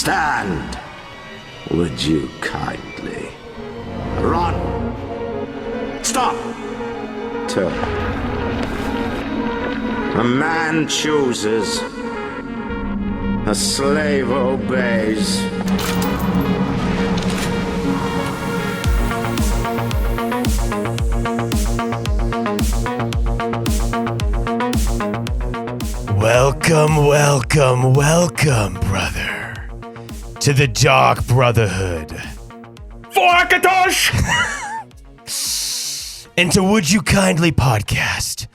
Stand, would you kindly? Run! Stop! Turn. A man chooses. A slave obeys. Welcome, brother, to the Dark Brotherhood. Forkatosh! And to Would You Kindly podcast.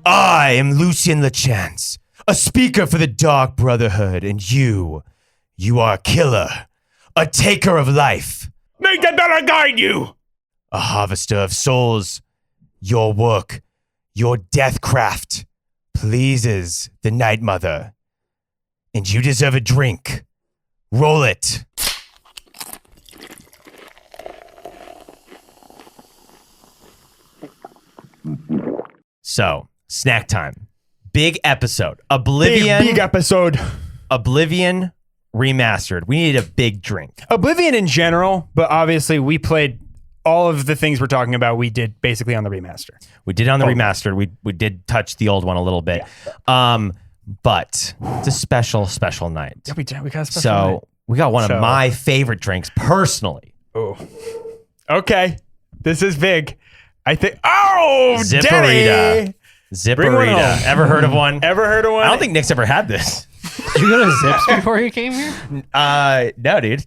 I am Lucien LeChance, a speaker for the Dark Brotherhood, and you are a killer, a taker of life. May the better guide you! A harvester of souls. Your work, your deathcraft, pleases the Night Mother. And you deserve a drink. Roll it. So, snack time. Big episode. Oblivion. Big episode. Oblivion remastered. We needed a big drink. Oblivion in general, but obviously we played all of the things we're talking about. We did basically on the remaster. We did on the remastered. We did touch the old one a little bit. Yeah. But it's a special night. Yeah, we got a special night. night. We got one of my favorite drinks personally. Oh. Okay. This is big. I think. Oh, Zipparita. Zipparitas. Ever heard of one? Ever heard of one? I don't think Nick's ever had this. Did you go to Zips before you came here? No, dude.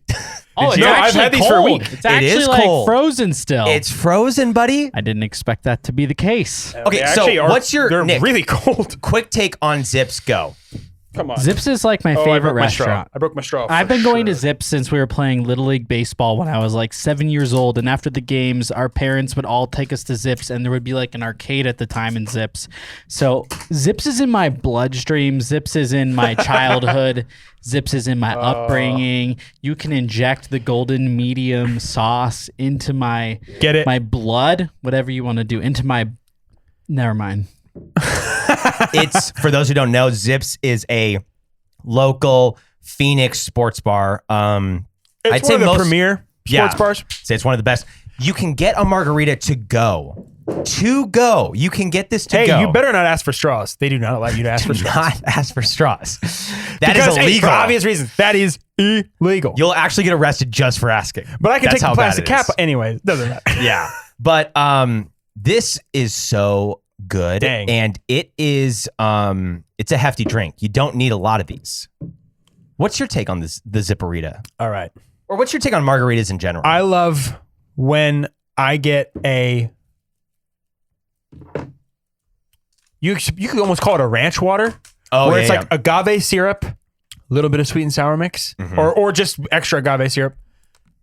Oh, it's you? actually I've had these cold. for a week. It's actually is like cold. frozen still. It's frozen, buddy. I didn't expect that to be the case. Okay, so what's your They're Nick, really cold. quick take on Zips? Go. Come on. Zips is like my I favorite broke my straw. restaurant. I broke my straw. I've been going to sure. Zips since we were playing Little League Baseball when I was like 7 years old. And after the games, our parents would all take us to Zips, and there would be like an arcade at the time in Zips. So Zips is in my bloodstream. Zips is in my childhood. Zips is in my upbringing. You can inject the golden medium sauce into my my blood, whatever you want to do, into my. Never mind. It's, for those who don't know, Zips is a local Phoenix sports bar. It's one of the premier sports bars. Say it's one of the best. You can get a margarita to go. You can get this to go. Hey, you better not ask for straws. They do not allow you to ask for straws. Not ask for straws. That is illegal. Hey, for obvious reasons, that is illegal. You'll actually get arrested just for asking. But I can That's take the how bad plastic it cap is. anyway. Doesn't matter. Yeah. But this is so good. Dang. And it is it's a hefty drink. You don't need a lot of these. What's your take on the Zipparita? All right. Or what's your take on margaritas in general? I love when I get a. You could almost call it a ranch water. Oh, where yeah, it's like agave syrup, a little bit of sweet and sour mix, or just extra agave syrup,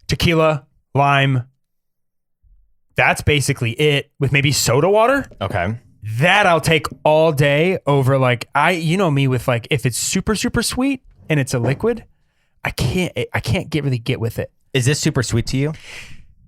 tequila, lime. That's basically it, with maybe soda water. Okay. That I'll take all day over like you know me with like if it's super super sweet and it's a liquid, I can't really get with it. Is this super sweet to you?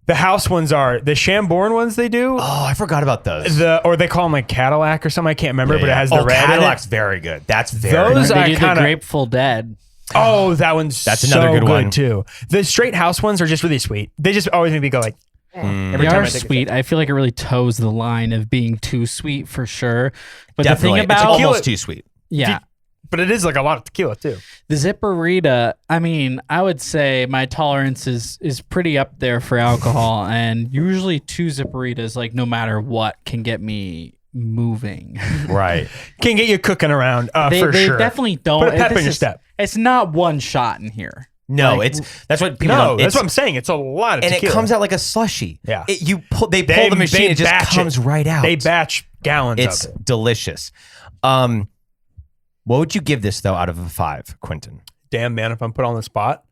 The house ones are the Chambord ones they do. Oh, I forgot about those. Or they call them like Cadillac or something. I can't remember, but it has the red. Cadillac's very good. That's very Those good. They I do the kinda- Grateful Dead. Oh, that one's That's another good one. too. The straight house ones are just really sweet. They just always make me go like. Every They time are I take a sweet. I feel like it really toes the line of being too sweet for sure. But Definitely. the thing It's about almost too sweet. yeah, But it is like a lot of tequila too. the Zipparita, I mean, I would say my tolerance is pretty up there for alcohol, and usually 2 Zipparitas, like no matter what, can get me moving. Right. Can get you cooking around they for sure. definitely don't. Put a pep this in your is- step. It's not one shot in here. No, Like, that's what people No, don't. that's what I'm saying. It's a lot of and tequila. it comes out like a slushy. Yeah. They pull the machine, it just batch comes right out. They batch gallons It's of it. delicious. What would you give this though out of a 5, Quentin? Damn, man, if I'm put on the spot.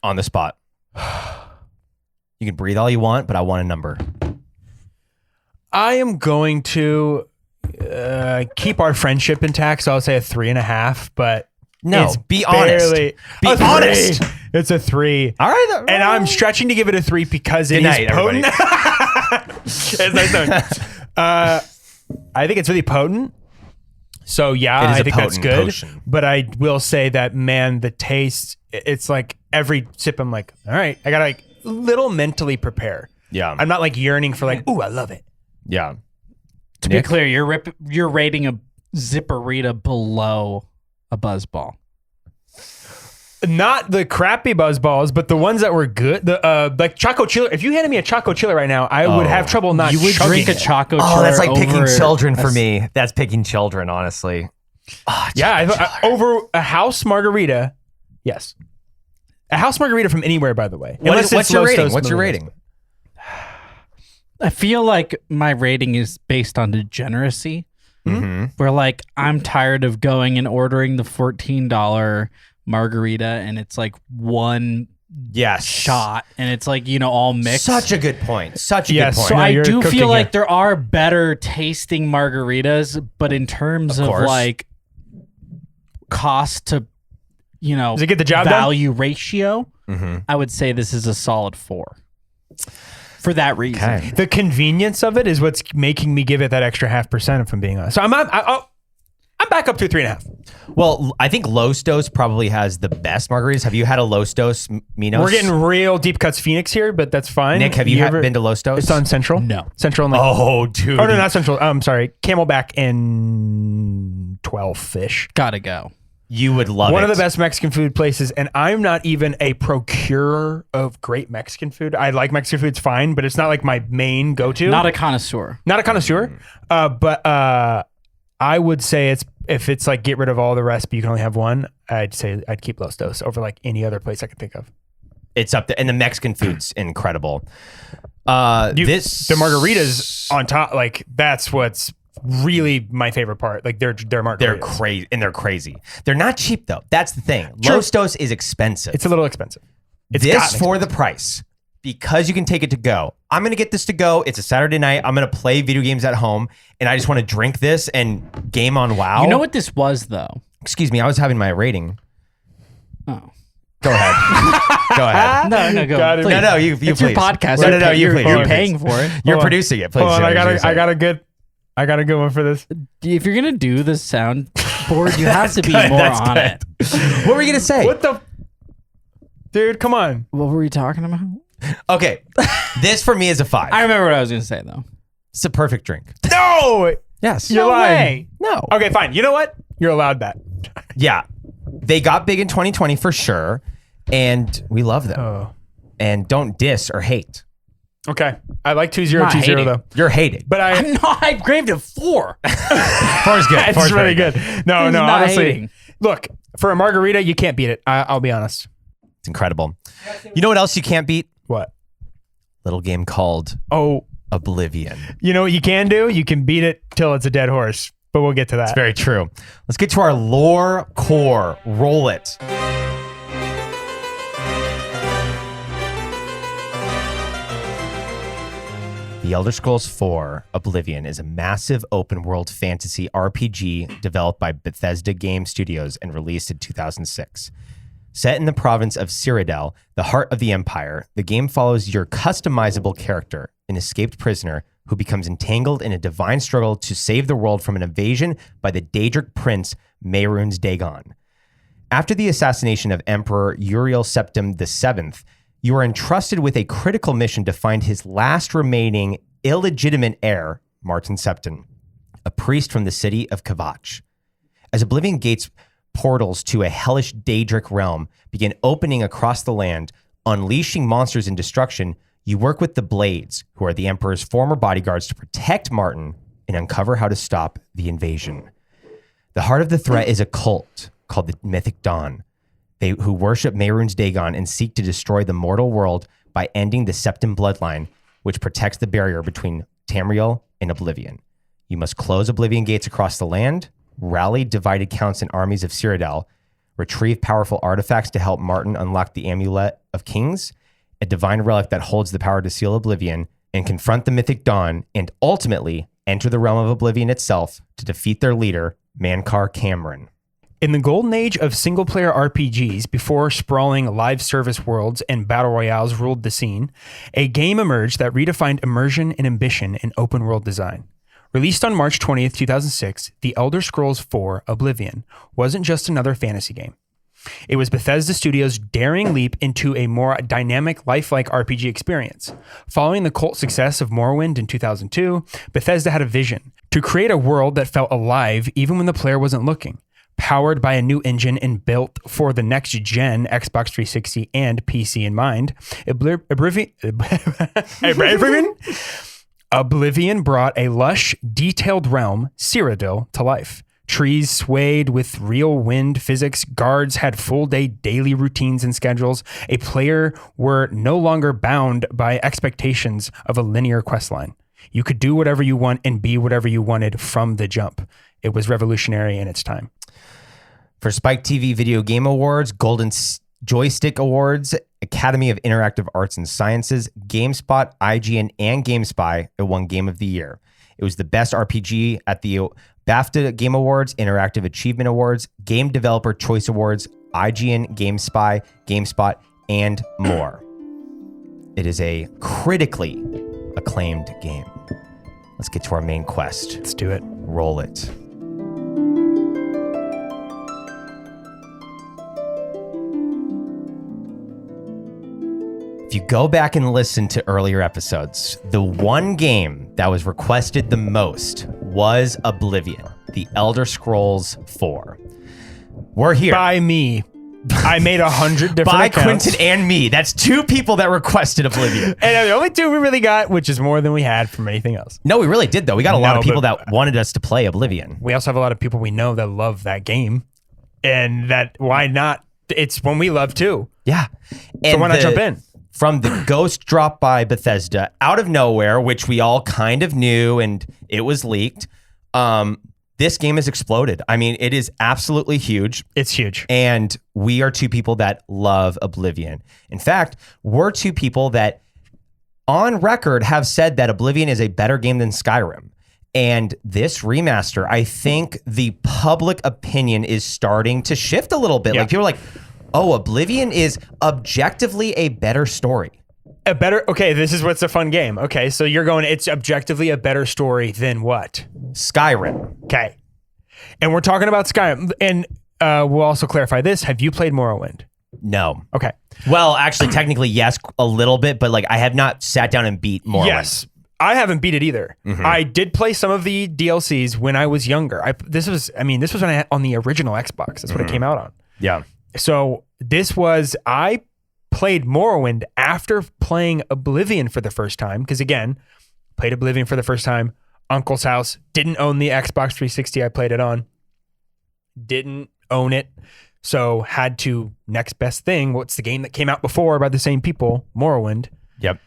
On the spot. You can breathe all you want, but I want a number. I am going to keep our friendship intact, so I'll say a 3.5, but No, it's be honest. barely- Be a 3. honest. It's a 3. All right. And I'm stretching to give it a 3 because it Good is night, potent. everybody. It's nice knowing you. I think it's really potent. So yeah, It is I a think that's potent good. potion. But I will say that, man, the taste, it's like every sip I'm like, all right, I gotta like little mentally prepare. Yeah. I'm not like yearning for like, ooh, I love it. Yeah. To be clear, you're rating a Zipparita below a Buzzball. Not the crappy buzz balls, but the ones that were good. The like Choco Chiller. If you handed me a Choco Chiller right now, I would have trouble not. You would chugging drink a it. Choco Oh, Chiller that's like picking over children for a- me. That's picking children, honestly. Oh, Yeah, over a house margarita. Yes, a house margarita from anywhere. By the way, Unless What's it's your Los rating? Dos What's your Molinos. rating? I feel like my rating is based on degeneracy. Mm-hmm. Where like I'm tired of going and ordering the $14 margarita and it's like one Yes. shot and it's like, all mixed. Such a good point. Such a Yes. good point. So No, I you're do cooking feel like here. there are better tasting margaritas, but in terms Of of course. like cost to, Does it get the job done? value ratio, Mhm. I would say this is a solid 4. For that reason. Okay. The convenience of it is what's making me give it that extra 0.5%. If I'm being honest, so I'm back up to 3.5. Well, I think Los Dos probably has the best margaritas. Have you had a Los Dos Minos? We're getting real deep cuts Phoenix here, but that's fine. Nick, have you been to Los Dos? It's on Central. No. Central. And like, Oh, dude. oh no, not Central. I'm sorry, Camelback and 12 Fish. Gotta go. You would love One it. of the best Mexican food places, and I'm not even a procurer of great Mexican food. I like Mexican food; it's fine, but it's not like my main go-to. Not a connoisseur. Not a connoisseur, but I would say if it's like get rid of all the rest, but you can only have one. I'd say I'd keep Los Dos over like any other place I could think of. It's up there, and the Mexican food's incredible. The margaritas on top, like that's what's really my favorite part. Like they're margaritas. They're crazy, and they're crazy. They're not cheap though. That's the thing. True. Los Dos is expensive. It's a little expensive. It's this gotten for the price, because you can take it to go. I'm gonna get this to go. It's a Saturday night. I'm gonna play video games at home, and I just want to drink this and game on WoW. You know what this was though? Excuse me. I was having my rating. Oh. Go ahead. Go ahead. No, go. Got it. Please. No, you It's please. your podcast. No, you please. You're You paying please. for it. You're Hold on. producing it. Please. Hold on, say what you're I saying. got a good one for this. If you're gonna do the soundboard, you have to be good, more that's on good. it. What were you gonna say? What the, dude? Come on. What were we talking about? Okay, this for me is a 5. I remember what I was gonna say though. It's a perfect drink. No, Yes. you're lying. No. Okay, fine. You know what? You're allowed that. Yeah, they got big in 2020 for sure, and we love them. Oh. And don't diss or hate. Okay, I like 2020 Not hating. though. You're hating. But I'm not. I graved a 4. 4 is good. it's 4 is really very good. No, He's no, not honestly. hating. Look, for a margarita, you can't beat it. I'll be honest. It's incredible. You know what else you can't beat? What? Little game called Oh, Oblivion. you know what you can do? You can beat it till it's a dead horse. But we'll get to that. Very true. Let's get to our lore core. Roll it. The Elder Scrolls IV Oblivion is a massive open world fantasy RPG developed by Bethesda Game Studios and released in 2006. Set in the province of Cyrodiil, the heart of the Empire, the game follows your customizable character, an escaped prisoner who becomes entangled in a divine struggle to save the world from an invasion by the Daedric prince Mehrunes Dagon. After the assassination of Emperor Uriel Septim VII, you are entrusted with a critical mission to find his last remaining illegitimate heir, Martin Septim, a priest from the city of Kavach. As Oblivion Gates portals to a hellish Daedric realm begin opening across the land, unleashing monsters and destruction, you work with the Blades, who are the Emperor's former bodyguards, to protect Martin and uncover how to stop the invasion. The heart of the threat is a cult called the Mythic Dawn, who worship Mehrunes Dagon and seek to destroy the mortal world by ending the Septim bloodline, which protects the barrier between Tamriel and Oblivion. You must close Oblivion gates across the land, rally divided counts and armies of Cyrodiil, retrieve powerful artifacts to help Martin unlock the Amulet of Kings, a divine relic that holds the power to seal Oblivion, and confront the Mythic Dawn, and ultimately enter the realm of Oblivion itself to defeat their leader, Mankar Cameron. In the golden age of single-player RPGs, before sprawling live service worlds and battle royales ruled the scene, a game emerged that redefined immersion and ambition in open-world design. Released on March 20th, 2006, The Elder Scrolls IV: Oblivion wasn't just another fantasy game. It was Bethesda Studios' daring leap into a more dynamic, lifelike RPG experience. Following the cult success of Morrowind in 2002, Bethesda had a vision to create a world that felt alive even when the player wasn't looking. Powered by a new engine and built for the next-gen Xbox 360 and PC in mind, Oblivion brought a lush, detailed realm, Cyrodiil, to life. Trees swayed with real wind physics. Guards had full-day daily routines and schedules. A player were no longer bound by expectations of a linear questline. You could do whatever you want and be whatever you wanted from the jump. It was revolutionary in its time. For Spike TV Video Game Awards, Golden Joystick Awards, Academy of Interactive Arts and Sciences, GameSpot, IGN, and GameSpy, it won Game of the Year. It was the best RPG at the BAFTA Game Awards, Interactive Achievement Awards, Game Developer Choice Awards, IGN, GameSpy, GameSpot, and more. It is a critically acclaimed game. Let's get to our main quest. Let's do it. Roll it. If you go back and listen to earlier episodes, the one game that was requested the most was Oblivion, The Elder Scrolls IV. We're here. By me. I made 100 different By accounts. Quentin and me. That's two people that requested Oblivion. And the only two we really got, which is more than we had from anything else. No, we really did, though. We got a lot No, of people but- that wanted us to play Oblivion. We also have a lot of people we know that love that game. And that, why not? It's one we love too. Yeah. So why not jump in? From the ghost drop by Bethesda out of nowhere, which we all kind of knew and it was leaked, this game has exploded. I mean, it is absolutely huge. It's huge. And we are two people that love Oblivion. In fact, we're two people that on record have said that Oblivion is a better game than Skyrim. And this remaster, I think the public opinion is starting to shift a little bit. Yeah. Like people are like, oh, Oblivion is objectively a better story. Okay, this is what's a fun game. Okay, so you're going, it's objectively a better story than what? Skyrim. Okay. And we're talking about Skyrim. And we'll also clarify this. Have you played Morrowind? No. Okay. Well, actually, technically, yes, a little bit, but like I have not sat down and beat Morrowind. Yes. I haven't beat it either. Mm-hmm. I did play some of the DLCs when I was younger. This was when I had on the original Xbox. That's what it came out on. Yeah. So I played Morrowind after playing Oblivion for the first time. Because again, played Oblivion for the first time. Uncle's house. Didn't own the Xbox 360 I played it on. Didn't own it. So had to, next best thing, what's the game that came out before by the same people? Morrowind. Yep.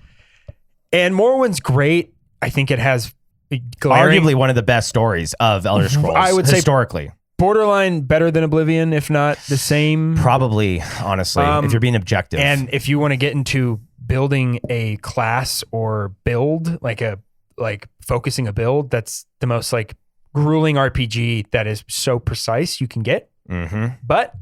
And Morrowind's great. I think it has glaring, Arguably one of the best stories of Elder Scrolls. I would say historically. borderline better than Oblivion, if not the same. Probably, honestly, if you're being objective. And if you want to get into building a class or build, like focusing a build, that's the most like grueling RPG that is so precise you can get. Mm-hmm. But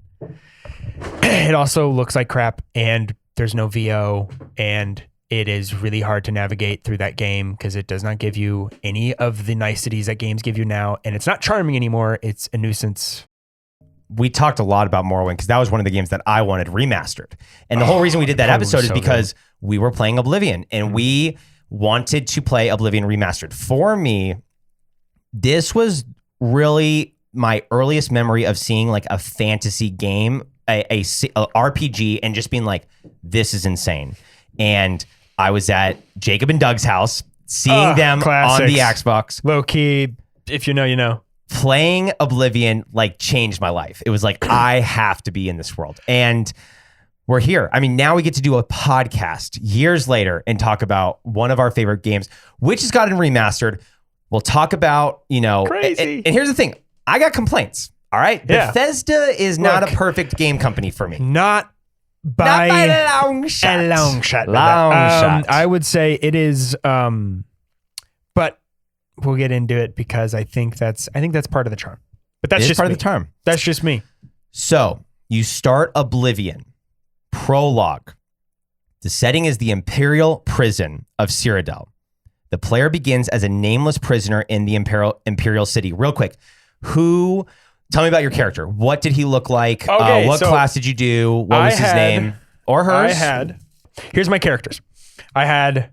it also looks like crap, and there's no VO, and it is really hard to navigate through that game because it does not give you any of the niceties that games give you now, and it's not charming anymore. It's a nuisance. We talked a lot about Morrowind because that was one of the games that I wanted remastered. And the whole reason we did that Morrowind episode was is so because we were playing Oblivion and we wanted to play Oblivion remastered. For me, this was really my earliest memory of seeing like a fantasy game, a RPG, and just being like, this is insane. And I was at Jacob and Doug's house, seeing them classics. on the Xbox. Low key, if you know, you know. Playing Oblivion like changed my life. It was like, I have to be in this world. And we're here. I mean, now we get to do a podcast years later and talk about one of our favorite games, which has gotten remastered. We'll talk about, Crazy. And here's the thing. I got complaints. All right. Yeah. Bethesda is not Look, a perfect game company for me. Not by a long shot. a long shot. Long shot. I would say it is, but we'll get into it because I think that's part of the charm. But that's It is just part me. of the charm. That's just me. So you start Oblivion. Prologue. The setting is the Imperial prison of Cyrodiil. The player begins as a nameless prisoner in the Imperial City. Real quick, tell me about your character. What did he look like? Okay, what so class did you do? What was his name? Or hers? Here's my characters. I had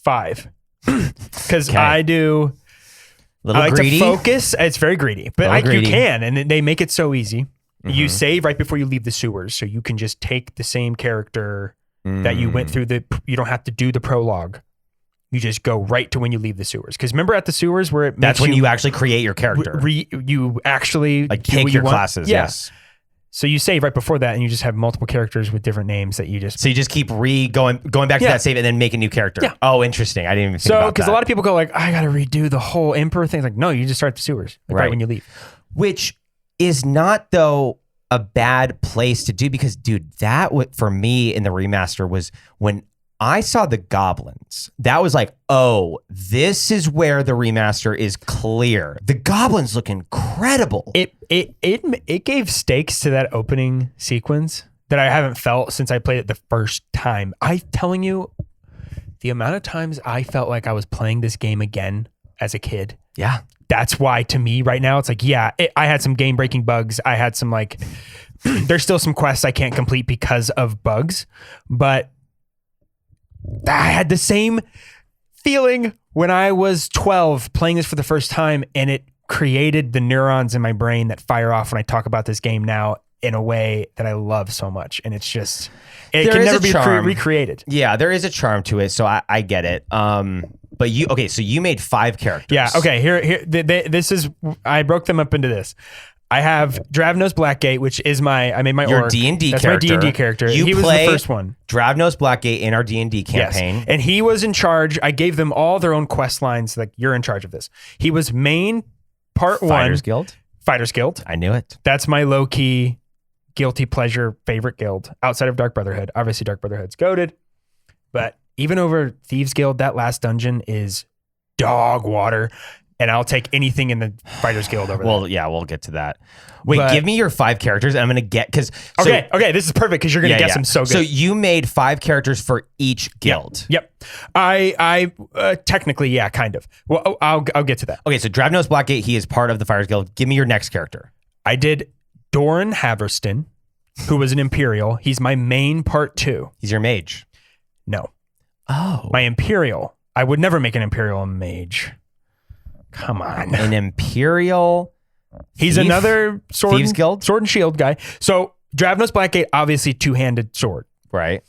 5. Because Okay. I like greedy? to focus. It's very greedy, but you greedy. can, and they make it so easy. You save right before you leave the sewers, so you can just take the same character that you went through. You don't have to do the prologue. You just go right to when you leave the sewers. Because remember at the sewers where That's when you actually create your character. You actually like do take what your you want. classes. Yeah. Yes. So you save right before that, and you just have multiple characters with different names that you just. So you just keep going back to that save and then make a new character. Yeah. Oh, interesting. I didn't even think So about that. because a lot of people go like, I got to redo the whole Emperor thing. It's like, no, you just start the sewers right when you leave. Which is not though a bad place to do because, dude, that for me in the remaster was when I saw the goblins. That was like, oh, this is where the remaster is clear. The goblins look incredible. It gave stakes to that opening sequence that I haven't felt since I played it the first time. I'm telling you, the amount of times I felt like I was playing this game again as a kid. Yeah. That's why to me right now, it's like, I had some game breaking bugs. I had some there's still some quests I can't complete because of bugs, but I had the same feeling when I was 12 playing this for the first time, and it created the neurons in my brain that fire off when I talk about this game now in a way that I love so much. And it's just, it can never be recreated. Yeah, there is a charm to it. So I get it. But so you made 5 characters. Yeah. Okay. This is, I broke them up into this. I have Dravnos Blackgate, which is I made my your orc. D&D That's character. my D&D character. He was the first one. Dravnos Blackgate in our D&D campaign. Yes. And he was in charge. I gave them all their own quest lines. Like, you're in charge of this. He was main part Fighters 1. Guild. Fighters Guild. I knew it. That's my low-key guilty pleasure favorite guild outside of Dark Brotherhood. Obviously, Dark Brotherhood's goated. But even over Thieves Guild, that last dungeon is dog water. And I'll take anything in the Fighters Guild over Well, there. yeah, we'll get to that. Wait, give me your 5 characters, and I'm going to get Okay, this is perfect because you're going to guess them so good. So you made 5 characters for each guild. Yep. I technically, yeah, kind of. Well, I'll get to that. Okay, so Dravnos Blackgate, he is part of the Fighters Guild. Give me your next character. I did Doran Haverston, who was an Imperial. He's my main part 2. He's your mage. No. Oh. My Imperial. I would never make an Imperial a mage. Come on. An Imperial. He's thief? another Thieves Guild? sword and shield guy. So Dravnos Blackgate, obviously 2-handed sword. Right.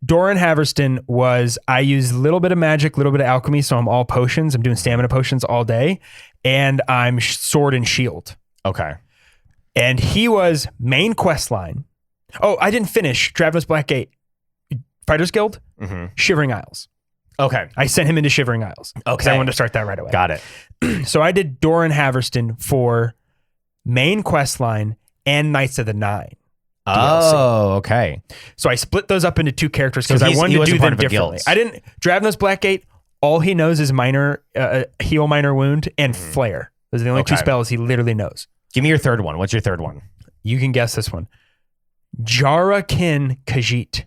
Doran Haverston I use a little bit of magic, a little bit of alchemy. So I'm all potions. I'm doing stamina potions all day. And I'm sword and shield. Okay. And he was main quest line. Oh, I didn't finish Dravnos Blackgate. Fighters Guild, Shivering Isles. Okay. I sent him into Shivering Isles. Because I wanted to start that right away. Got it. So I did Doran Haverston for main quest line and Knights of the Nine. DLC. Oh, okay. So I split those up into 2 characters because I he wanted to wasn't do part them of a differently. guild. Dravnos Blackgate, all he knows is heal minor wound and flare. Those are the only 2 spells he literally knows. Give me your 3rd one. What's your 3rd one? You can guess this one. Jarakin Khajiit.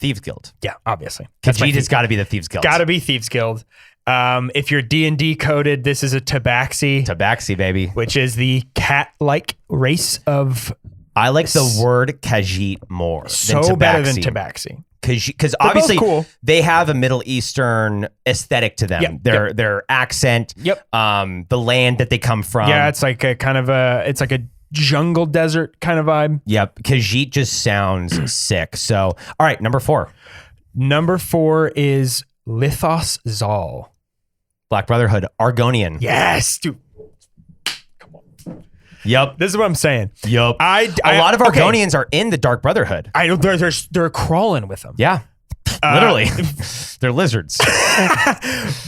Thieves Guild. Yeah, obviously. That's my Khajiit has got to be the Thieves Guild. Got to be Thieves Guild. If you're D&D coded, this is a Tabaxi, Tabaxi, baby. which is the cat-like race of I like the word Khajiit more. so better than Tabaxi. Because They're obviously both cool. they have a Middle Eastern aesthetic to them. Yep, Their accent, Yep. The land that they come from. Yeah, it's like a kind of it's like a jungle desert kind of vibe. Yep. Khajiit just sounds sick. So, all right, number 4. Number 4 is Lithos Zal. Black Brotherhood, Argonian. Yes, dude. Yep. This is what I'm saying. Yep. A A lot of Argonians are in the Dark Brotherhood. I know they're crawling with them. Yeah. Literally. They're lizards.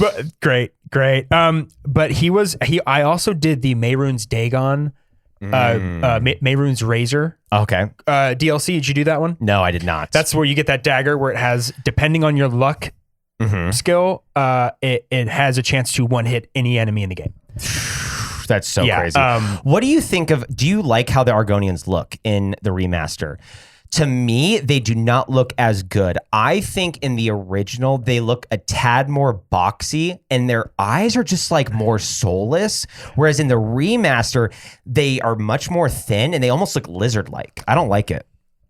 But great. But I also did the Mehrunes Dagon, Mehrunes Razor Okay. DLC. Did you do that one? No, I did not. That's where you get that dagger where it has, depending on your luck skill, it has a chance to one hit any enemy in the game. That's so crazy. What do you think of? Do you like how the Argonians look in the remaster? to me, they do not look as good. I think in the original, they look a tad more boxy and their eyes are just like more soulless. Whereas in the remaster, they are much more thin and they almost look lizard-like. I don't like it.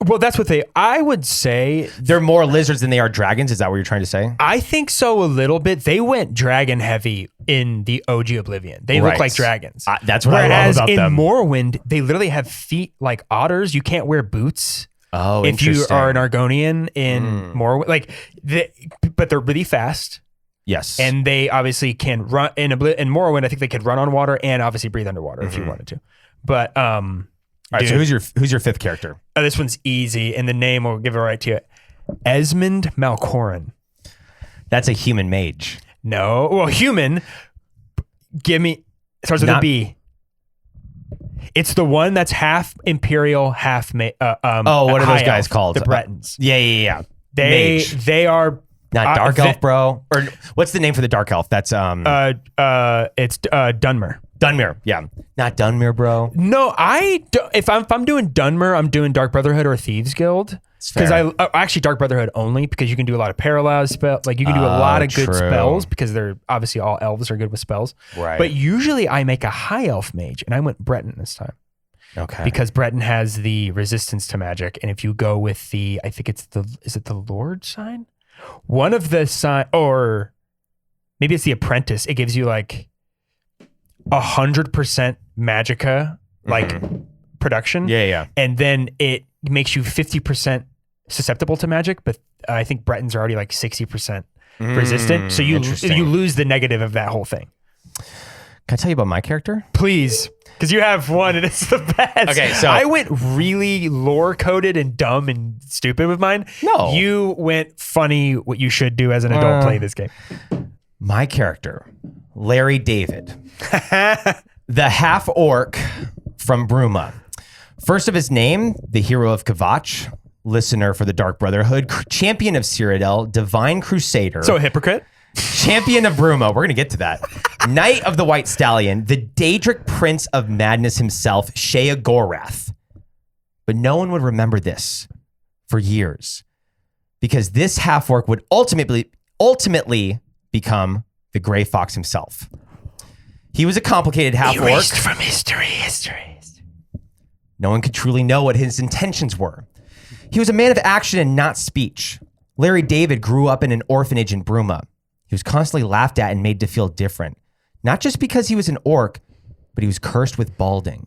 Well, that's what I would say. They're more lizards than they are dragons. Is that what you're trying to say? I think so a little bit. They went dragon heavy in the OG Oblivion. They look like dragons. That's what I love about them. Whereas in Morrowind, they literally have feet like otters. You can't wear boots. Oh, if you are an Argonian in Morrowind, but they're really fast. Yes, and they obviously can run in Morrowind. I think they could run on water and obviously breathe underwater if you wanted to. But all right, so who's your fifth character? This one's easy, and the name will give it right to you. Esmond Malkoran. That's a human mage. No, well, human. Give me. Starts with a B. It's the one that's half Imperial, half what are those guys called? The Bretons. Yeah. They are not dark elf, bro. Or what's the name for the dark elf? That's it's Dunmer. Dunmer, yeah, not Dunmer, bro. No, if I'm doing Dunmer, I'm doing Dark Brotherhood or Thieves Guild. Because I actually Dark Brotherhood only because you can do a lot of paralyze spells. Like you can do a lot of good spells because they're obviously all elves are good with spells. Right. But usually I make a high elf mage, and I went Breton this time. Okay. Because Breton has the resistance to magic, and if you go with the, I think it's is it the Lord sign? One of the sign, or maybe it's the Apprentice. It gives you like 100% magicka production. Yeah. And then it makes you 50% susceptible to magic, but I think Bretons are already like 60% resistant. So you lose the negative of that whole thing. Can I tell you about my character? Please. Because you have one and it's the best. Okay, so I went really lore-coded and dumb and stupid with mine. No. You went funny, what you should do as an adult play this game. My character, Larry David, the half-orc from Bruma. First of his name, the hero of Kvatch, listener for the Dark Brotherhood, champion of Cyrodiil, divine crusader. So a hypocrite? Champion of Bruma. We're going to get to that. Knight of the White Stallion, the Daedric Prince of Madness himself, Sheogorath. But no one would remember this for years because this half-orc would ultimately become the Grey Fox himself. He was a complicated half-orc. Erased from history. No one could truly know what his intentions were. He was a man of action and not speech. Larry David grew up in an orphanage in Bruma. He was constantly laughed at and made to feel different. Not just because he was an orc, but he was cursed with balding.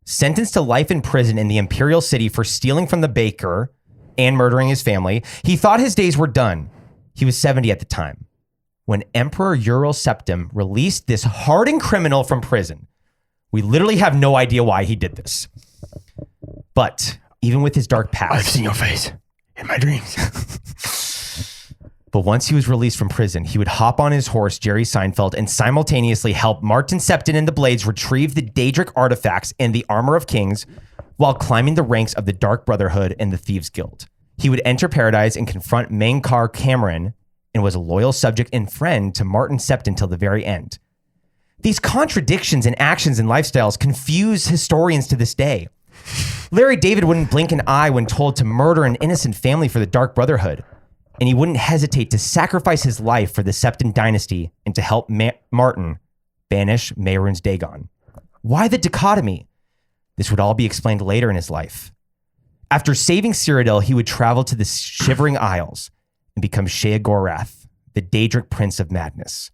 Sentenced to life in prison in the Imperial City for stealing from the baker and murdering his family, he thought his days were done. He was 70 at the time. When Emperor Ural Septim released this hardened criminal from prison, we literally have no idea why he did this. But even with his dark past... I've seen your face in my dreams. But once he was released from prison, he would hop on his horse, Jerry Seinfeld, and simultaneously help Martin Septon and the Blades retrieve the Daedric artifacts and the Armor of Kings while climbing the ranks of the Dark Brotherhood and the Thieves Guild. He would enter Paradise and confront Mankar Cameron and was a loyal subject and friend to Martin Septon till the very end. These contradictions in actions and lifestyles confuse historians to this day. Larry David wouldn't blink an eye when told to murder an innocent family for the Dark Brotherhood. And he wouldn't hesitate to sacrifice his life for the Septon dynasty and to help Martin banish Mehrunes Dagon. Why the dichotomy? This would all be explained later in his life. After saving Cyrodiil, he would travel to the Shivering Isles and become Sheogorath, the Daedric Prince of Madness.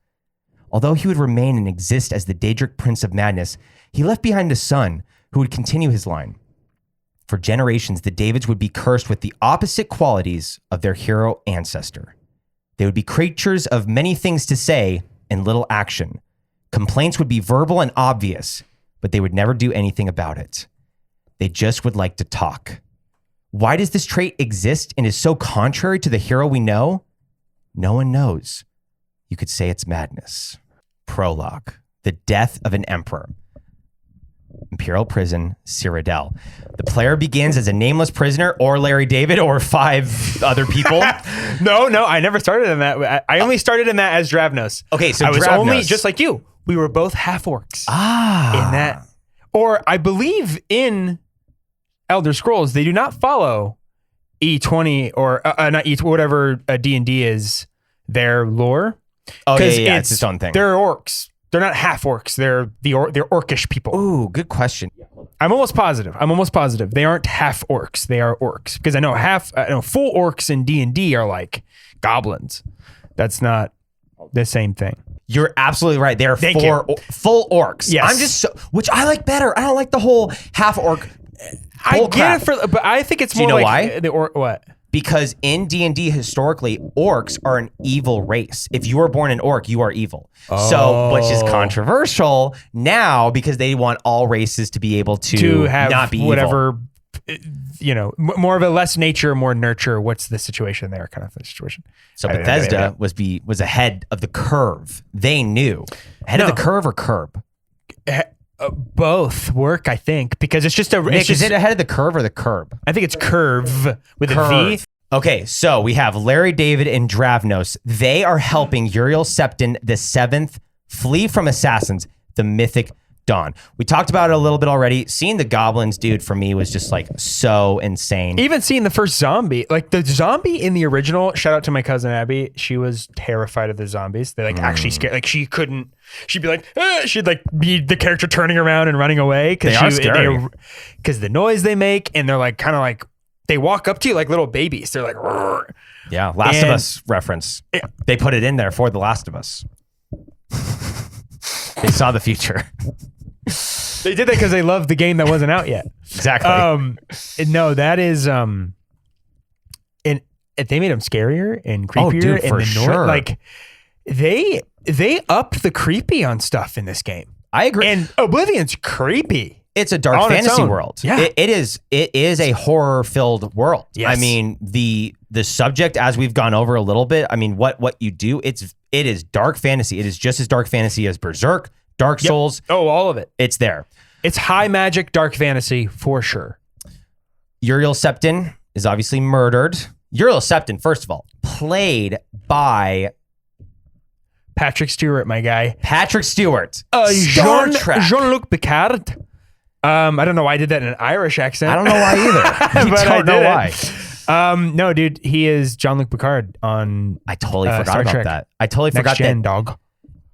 Although he would remain and exist as the Daedric Prince of Madness, he left behind a son who would continue his line. For generations, the Davids would be cursed with the opposite qualities of their hero ancestor. They would be creatures of many things to say and little action. Complaints would be verbal and obvious, but they would never do anything about it. They just would like to talk. Why does this trait exist and is so contrary to the hero we know? No one knows. You could say it's madness. Prologue. The death of an emperor. Imperial prison, Cyrodiil. The player begins as a nameless prisoner or Larry David or 5 other people. No, I never started in that. I only started in that as Dravnos. Okay, so I was Dravnos. only, just like you, we were both half-orcs. Ah. In that. Or I believe in Elder Scrolls, they do not follow E20 or not E, whatever D&D is, their lore. Oh yeah, it's its own thing. They're orcs. They're not half orcs. They're orcish people. Ooh, good question. I'm almost positive they aren't half orcs. They are orcs, because I know full orcs in D&D are like goblins. That's not the same thing. You're absolutely right. They're full orcs. Yes. I'm just which I like better. I don't like the whole half orc. I get it but I think it's more know like why? the orc. What? Because in D&D historically, orcs are an evil race. If you are born an orc, you are evil. So, which is controversial now because they want all races to be able to have not be whatever, evil. More of a less nature, more nurture. What's the situation there? Kind of the situation. So Bethesda was ahead of the curve. They knew. Ahead of the curve or curb? Both work, I think, because it's just Is it ahead of the curve or the curb? I think it's curve with a V. Okay, so we have Larry David and Dravnos. They are helping Uriel Septon the Seventh flee from assassins, the Mythic Dawn. We talked about it a little bit already. Seeing the goblins, dude, for me was just like so insane. Even seeing the first zombie, like the zombie in the original, shout out to my cousin Abby. She was terrified of the zombies. They like actually scared. Like she'd be like, she'd like be the character turning around and running away because the noise they make, and they're like kind of like they walk up to you like little babies. They're like, "Rrr." Yeah, Last of Us reference. They put it in there for The Last of Us. They saw the future. They did that because they loved the game that wasn't out yet. Exactly. No, that is and they made them scarier and creepier. Oh, dude, for sure. Like they upped the creepy on stuff in this game. I agree. And Oblivion's creepy. It's a dark fantasy world. Yeah. It is a horror-filled world. Yes. I mean, the subject, as we've gone over a little bit, I mean, what you do, it is dark fantasy. It is just as dark fantasy as Berserk, Dark Souls. Oh, all of it. It's there. It's high magic, dark fantasy for sure. Uriel Septon is obviously murdered. Uriel Septon, first of all, played by Patrick Stewart, my guy. Patrick Stewart. Star Trek. Jean-Luc Picard. I don't know why I did that in an Irish accent. I don't know why either. But don't know why. No, dude, he is Jean-Luc Picard on I totally forgot Star about Trek. that. I totally Next forgot Gen, that. dog.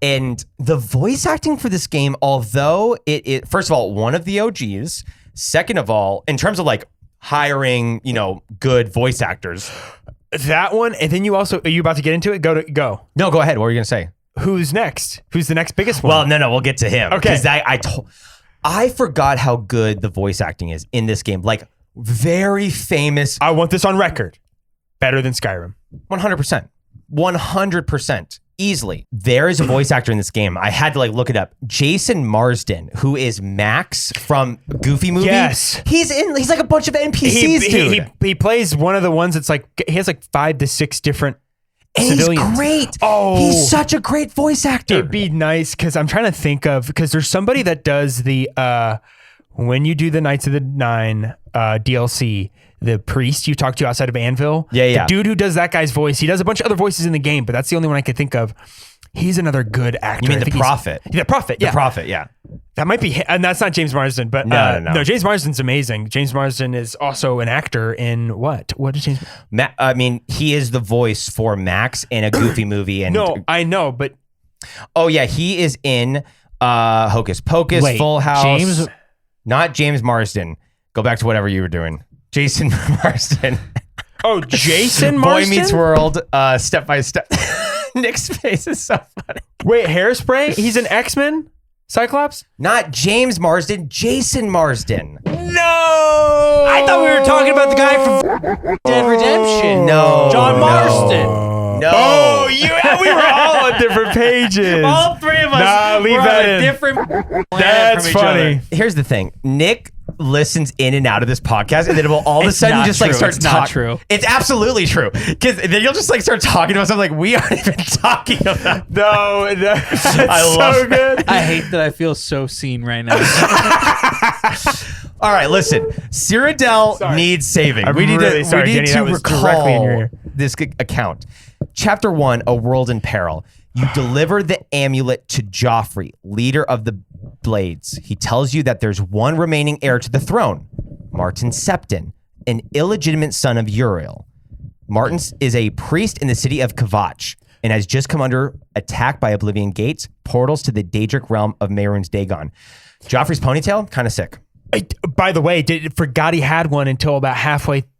And the voice acting for this game, although it first of all, one of the OGs, second of all, in terms of like hiring, good voice actors. That one, and then are you about to get into it? Go. No, go ahead. What were you going to say? Who's next? Who's the next biggest one? Well, no, we'll get to him. Okay. Because I forgot how good the voice acting is in this game. Like, very famous. I want this on record. Better than Skyrim. 100%. 100%. Easily. There is a voice actor in this game. I had to look it up. Jason Marsden, who is Max from Goofy Movie. Yes. He's like a bunch of NPCs, dude. He plays one of the ones that's like, he has like 5 to 6 different and civilians. He's great. Oh. He's such a great voice actor. It'd be nice because I'm trying to think of, because there's somebody that does the, when you do the Knights of the Nine DLC, the priest you talk to outside of Anvil. Yeah. The dude who does that guy's voice, he does a bunch of other voices in the game, but that's the only one I could think of. He's another good actor. You mean the Prophet? The Prophet, yeah. The Prophet, yeah. That might be, and that's not James Marsden, but no, James Marsden's amazing. James Marsden is also an actor in what? What is James? I mean, he is the voice for Max in a Goofy Movie. And no, I know, but oh yeah, he is in Hocus Pocus, Full House. Not James Marsden. Go back to whatever you were doing. Jason Marsden. Oh, Jason Marsden? Boy Meets World, Step by Step. Nick's face is so funny. Wait, Hairspray? He's an X-Men? Cyclops? Not James Marsden, Jason Marsden. No! I thought we were talking about the guy from Dead Redemption. No. John Marsden. No. Oh, we were all on different pages. All three of us leave were that on in. a different planet That's from each funny. other. Here's the thing. Nick listens in and out of this podcast, and then it will all of a It's sudden not just true. start It's not talking. true. It's absolutely true. Because then you'll just start talking to us. I'm like, we aren't even talking about. No, that's I love so good. I hate that I feel so seen right now. All right, listen. Cyrodiil needs saving. I'm we need really sorry, we need Jenny, to that was directly in your recall ear. this account. Chapter 1, A World in Peril. You deliver the amulet to Joffrey, leader of the Blades. He tells you that there's one remaining heir to the throne, Martin Septon, an illegitimate son of Uriel. Martin is a priest in the city of Kvatch and has just come under attack by Oblivion gates, portals to the Daedric realm of Mehrunes Dagon. Joffrey's ponytail, kind of sick. By the way, forgot he had one until about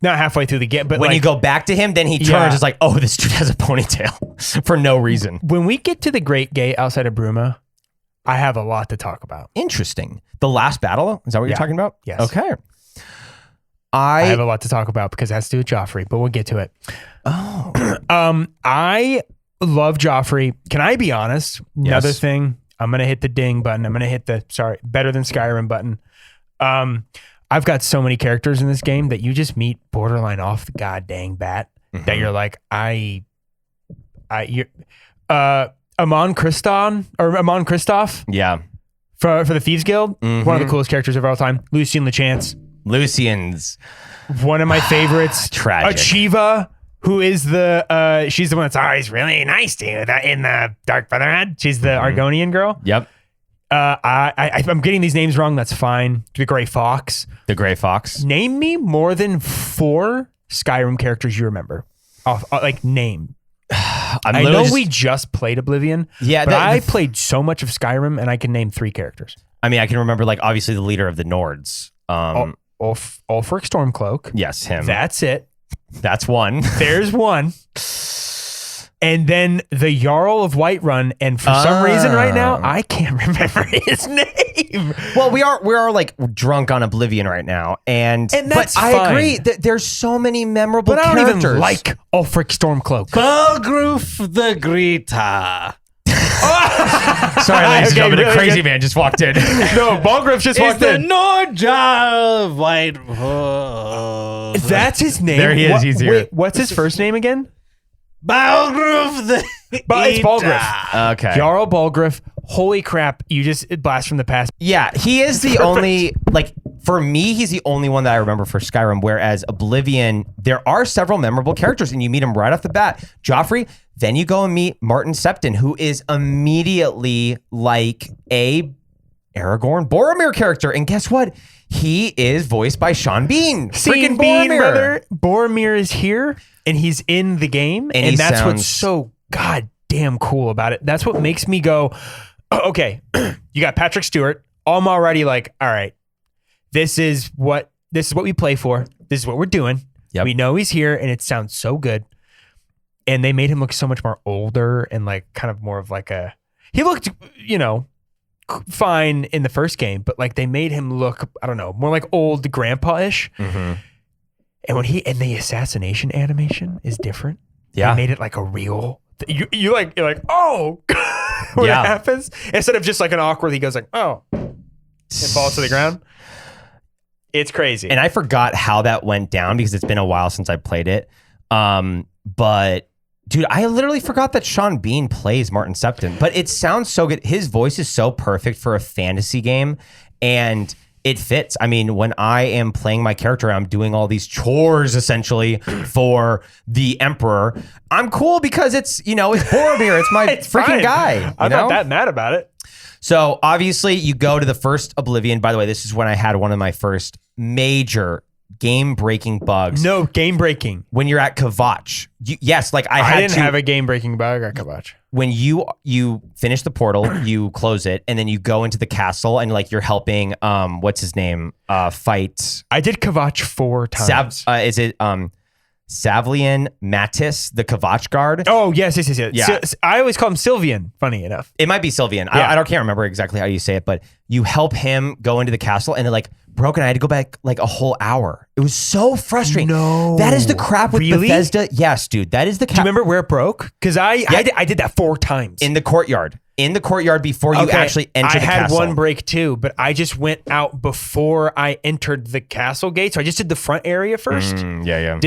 not halfway through the game. But when you go back to him, then he turns, it's like, oh, this dude has a ponytail for no reason. When we get to the Great Gate outside of Bruma, I have a lot to talk about. Interesting. The last battle, is that what you're talking about? Yes. Okay. I have a lot to talk about because it has to do with Joffrey, but we'll get to it. Oh. I love Joffrey. Can I be honest? Another Yes. thing, I'm going to hit the ding button. I'm going to hit the, better than Skyrim button. I've got so many characters in this game that you just meet borderline off the god dang bat that you're like, Amon Kristoff Yeah. for the Thieves Guild, one of the coolest characters of all time. Lucian LeChance, Lucian's one of my favorites. Tragic. Achieva, who is she's the one that's always really nice to you in the Dark Brotherhood. She's the Argonian girl. Yep. I'm getting these names wrong. That's fine. The Gray Fox. The Gray Fox. Name me more than 4 Skyrim characters you remember. Name. I know we just played Oblivion. Yeah, but I played so much of Skyrim, and I can name 3 characters. I mean, I can remember, obviously the leader of the Nords. Ulfric Stormcloak. Yes, him. That's it. That's one. There's one. And then the Jarl of Whiterun, and for some reason right now, I can't remember his name. Well, we are drunk on Oblivion right now, and that's but fine. I agree that there's so many memorable But I characters. don't even like Ulfric Stormcloak. Balgruf the Greta. Sorry, ladies and gentlemen, really a crazy good. man just walked in. No, Balgruuf just Is walked the in. Nordjarl of White. That's his name. There he is, he's here. Wait, what's his first name again? Balgruf the. But it's Balgruuf. Okay. Jarl Balgruuf. Holy crap! You just blast from the past. Yeah, he is the only, for me, he's the only one that I remember for Skyrim, whereas Oblivion, there are several memorable characters, and you meet him right off the bat. Joffrey, then you go and meet Martin Septon, who is immediately like a Aragorn Boromir character, and guess what? He is voiced by Sean Bean. Freaking Bean, brother. Boromir is here, and he's in the game, and that's what's so goddamn cool about it. That's what makes me go, oh, okay, you got Patrick Stewart. I'm already like, all right, this is what we play for. This is what we're doing. Yep. We know he's here, and it sounds so good. And they made him look so much more older and kind of more of he looked, fine in the first game, but they made him look, I don't know, more like old grandpa-ish. Mm-hmm. And the assassination animation is different. Yeah. They made it like a real. You're like, oh, when it happens, instead of just an awkward, he goes oh, and falls to the ground. It's crazy. And I forgot how that went down because it's been a while since I played it. But dude, I literally forgot that Sean Bean plays Martin Septon, but it sounds so good. His voice is so perfect for a fantasy game, and it fits. I mean, when I am playing my character, I'm doing all these chores essentially for the Emperor. I'm cool because it's Boromir. It's my It's freaking fine. guy. I'm not that mad about it. So obviously you go to the first Oblivion. By the way, this is when I had one of my first major game-breaking bugs. No, game-breaking. When you're at Kvatch. Yes, I didn't have a game-breaking bug at Kvatch. When you finish the portal, you close it, and then you go into the castle, and you're helping what's his name fight. I did Kvatch 4 times. Is it Savlian Mattis, the Kvatch guard? Oh yes. Yeah. I always call him Sylvian. Funny enough, it might be Sylvian. Yeah. I can't remember exactly how you say it, but you help him go into the castle, and it broke, and I had to go back a whole hour. It was so frustrating. No, that is the crap with really? Bethesda. Yes, dude, that is the. Do you remember where it broke? Because I did that 4 times in the courtyard. In the courtyard before you actually enter the castle. I had one break too, but I just went out before I entered the castle gate. So I just did the front area first. Yeah.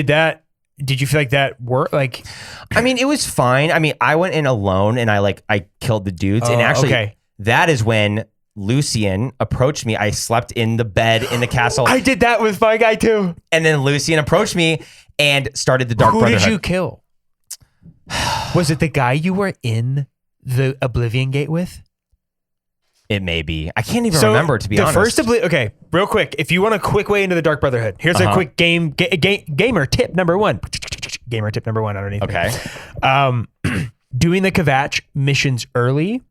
Did you feel like that worked? I mean, it was fine. I mean, I went in alone and I killed the dudes. And actually, that is when Lucian approached me. I slept in the bed in the castle. I did that with my guy too. And then Lucian approached me and started the Dark Brotherhood. Who did you kill? Was it the guy you were in the Oblivion Gate with? It may be. I can't even remember, to be honest. Okay, real quick. If you want a quick way into the Dark Brotherhood, here's a quick gamer tip number one. Gamer tip number one underneath. Okay. Doing the Kvatch missions early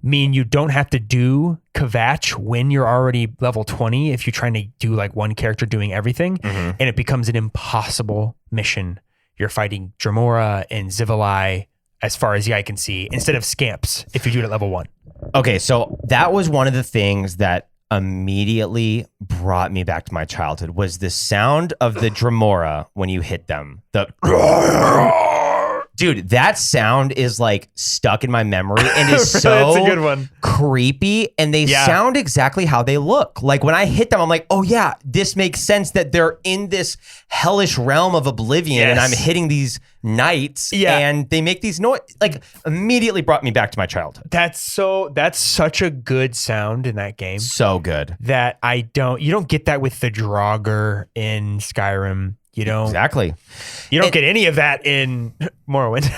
mean you don't have to do Kvatch when you're already level 20 if you're trying to do like one character doing everything, and it becomes an impossible mission. You're fighting Dremora and Zivali as far as the eye can see, instead of Scamps if you do it at level 1. Okay, so that was one of the things that immediately brought me back to my childhood was the sound of the Dremora when you hit them. Dude, that sound is like stuck in my memory and is so That's a good one. creepy, and they sound exactly how they look. Like when I hit them, I'm like, oh yeah, this makes sense that they're in this hellish realm of Oblivion and I'm hitting these knights and they make these noise. Like immediately brought me back to my childhood. That's such a good sound in that game. So good. That you don't get that with the Draugr in Skyrim. You don't get any of that in Morrowind.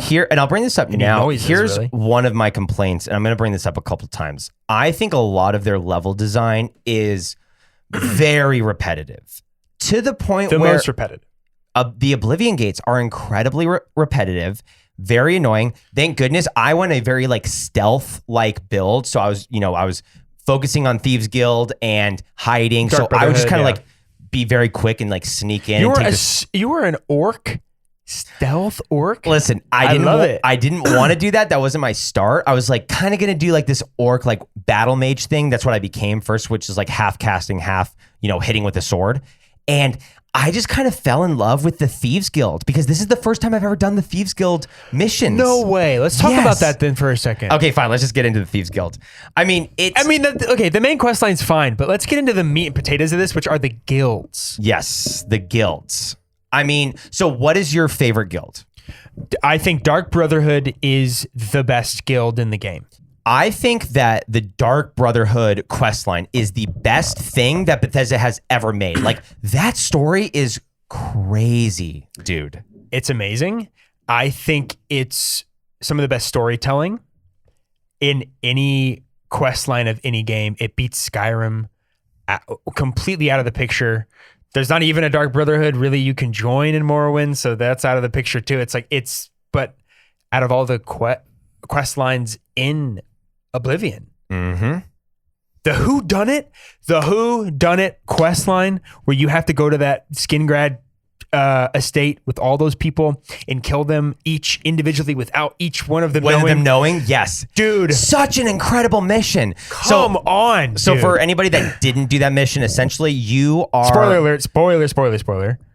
Here, and I'll bring this up now. Noises, Here's really. one of my complaints, and I'm going to bring this up a couple times. I think a lot of their level design is very repetitive to the point where most repetitive. The Oblivion gates are incredibly repetitive, very annoying. Thank goodness I went a very like stealth like build, so I was focusing on Thieves Guild and hiding. Dark So I would just kind of Brotherhood, like be very quick and like sneak in. You were an orc, stealth orc. Listen, I didn't want to do that. That wasn't my start. I was like kind of going to do like this orc like battle mage thing. That's what I became first, which is like half casting, half, hitting with a sword. And I just kind of fell in love with the Thieves Guild because this is the first time I've ever done the Thieves Guild missions. No way. Let's talk about that then for a second. Okay, fine. Let's just get into the Thieves Guild. The main quest line's fine, but let's get into the meat and potatoes of this, which are the guilds. Yes, the guilds. So what is your favorite guild? I think Dark Brotherhood is the best guild in the game. I think that the Dark Brotherhood questline is the best thing that Bethesda has ever made. Like, that story is crazy, dude. It's amazing. I think it's some of the best storytelling in any questline of any game. It beats Skyrim completely out of the picture. There's not even a Dark Brotherhood really you can join in Morrowind, so that's out of the picture too. But out of all the quest lines in Oblivion. Mm-hmm. The whodunit quest line where you have to go to that Skingrad estate with all those people and kill them each individually without each one of them knowing. Yes. Dude. Such an incredible mission. Come on, So dude. for anybody that didn't do that mission, essentially you are... Spoiler alert.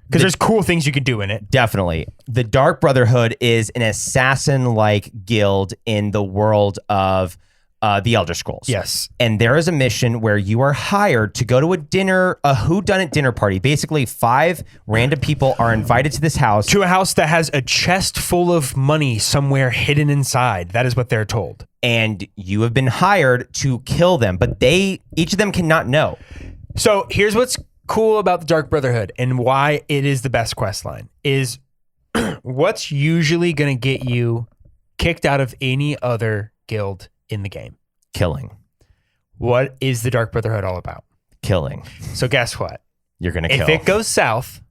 Because there's cool things you can do in it. Definitely. The Dark Brotherhood is an assassin-like guild in the world of the Elder Scrolls. Yes. And there is a mission where you are hired to go to a whodunit dinner party. Basically, 5 random people are invited to this house. To a house that has a chest full of money somewhere hidden inside. That is what they're told. And you have been hired to kill them, but each of them cannot know. So here's what's cool about the Dark Brotherhood and why it is the best quest line is what's usually going to get you kicked out of any other guild in the game. Killing. What is the Dark Brotherhood all about? Killing. So guess what? You're going to kill. If it goes south,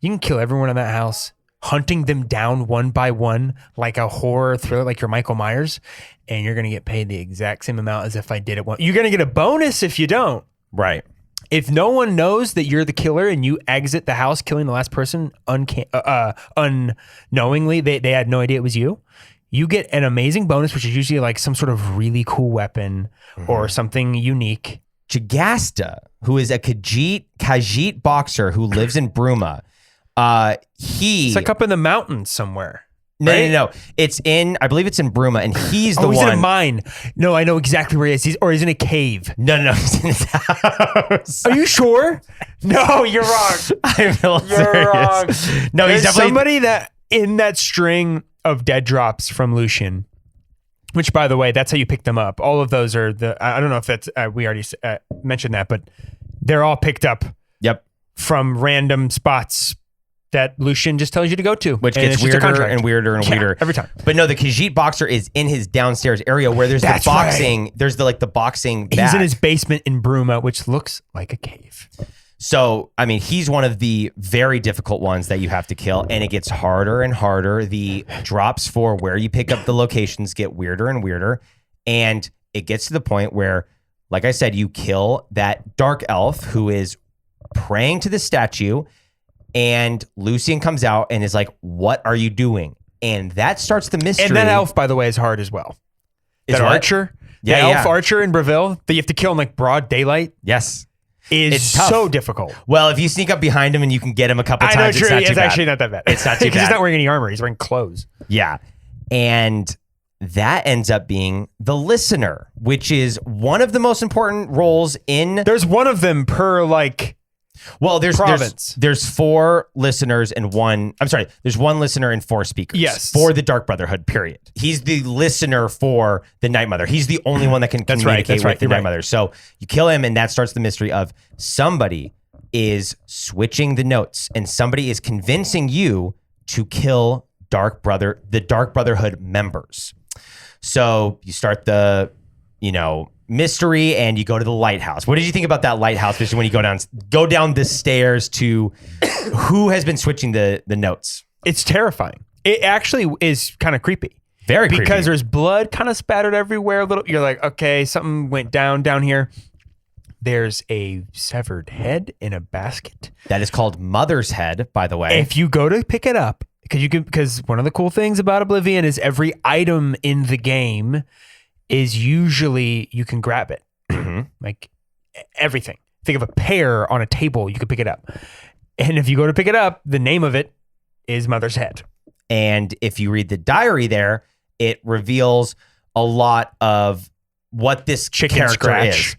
you can kill everyone in that house, hunting them down one by one like a horror thriller, like you're Michael Myers, and you're going to get paid the exact same amount as if I did it once. You're going to get a bonus if you don't. Right. If no one knows that you're the killer and you exit the house killing the last person unknowingly, they had no idea it was you. You get an amazing bonus, which is usually like some sort of really cool weapon or something unique. Jagasta, who is a Khajiit boxer who lives in Bruma, It's like up in the mountains somewhere. No. I believe it's in Bruma, and he's the one. He's in a mine. No, I know exactly where he is. He's in a cave. No, he's in his house. Are you sure? No, you're wrong. I'm serious. You're wrong. No, he's There's definitely somebody that in that string of dead drops from Lucian, which, by the way, that's how you pick them up. All of those are I don't know if that's, we already mentioned that, but they're all picked up. Yep. From random spots that Lucian just tells you to go to. Which And gets it's just a weirder contract. and weirder and Yeah, weirder every time. But no, the Khajiit boxer is in his downstairs area where there's That's the boxing. There's the boxing bag. He's in his basement in Bruma, which looks like a cave. So, I mean, he's one of the very difficult ones that you have to kill, and it gets harder and harder. The drops for where you pick up the locations get weirder and weirder, and it gets to the point where, like I said, you kill that dark elf who is praying to the statue, and Lucian comes out and is like, "What are you doing?" And that starts the mystery. And that elf, by the way, is hard as well. Is That what? archer, Yeah, the yeah. elf archer in Breville that you have to kill in like broad daylight Yes. is It's tough. so difficult. Well, if you sneak up behind him and you can get him a couple I know, times, true. it's not It's too bad. actually not that bad. It's not too Because he's bad. not wearing any armor. He's wearing clothes. Yeah. And that ends up being the listener, which is one of the most important roles in. There's one of them per like. Well, there's province. There's 4 listeners and there's 1 listener and 4 speakers. Yes. For the Dark Brotherhood, period. He's the listener for the Night Mother. He's the only one that can communicate with the Night Mother. So you kill him, and that starts the mystery of somebody is switching the notes, and somebody is convincing you to kill the Dark Brotherhood members. So you start the, mystery, and you go to the lighthouse. What did you think about that lighthouse, especially when you go down the stairs to who has been switching the notes? It's terrifying. It actually is kind of creepy. Very creepy. Because there's blood kind of spattered everywhere a little. You're like, okay, something went down here. There's a severed head in a basket. That is called Mother's Head, by the way. If you go to pick it up, because one of the cool things about Oblivion is every item in the game is usually you can grab it. Like everything. Think of a pear on a table, you can pick it up. And if you go to pick it up, the name of it is Mother's Head. And if you read the diary there, it reveals a lot of what this Chicken character scratch. is.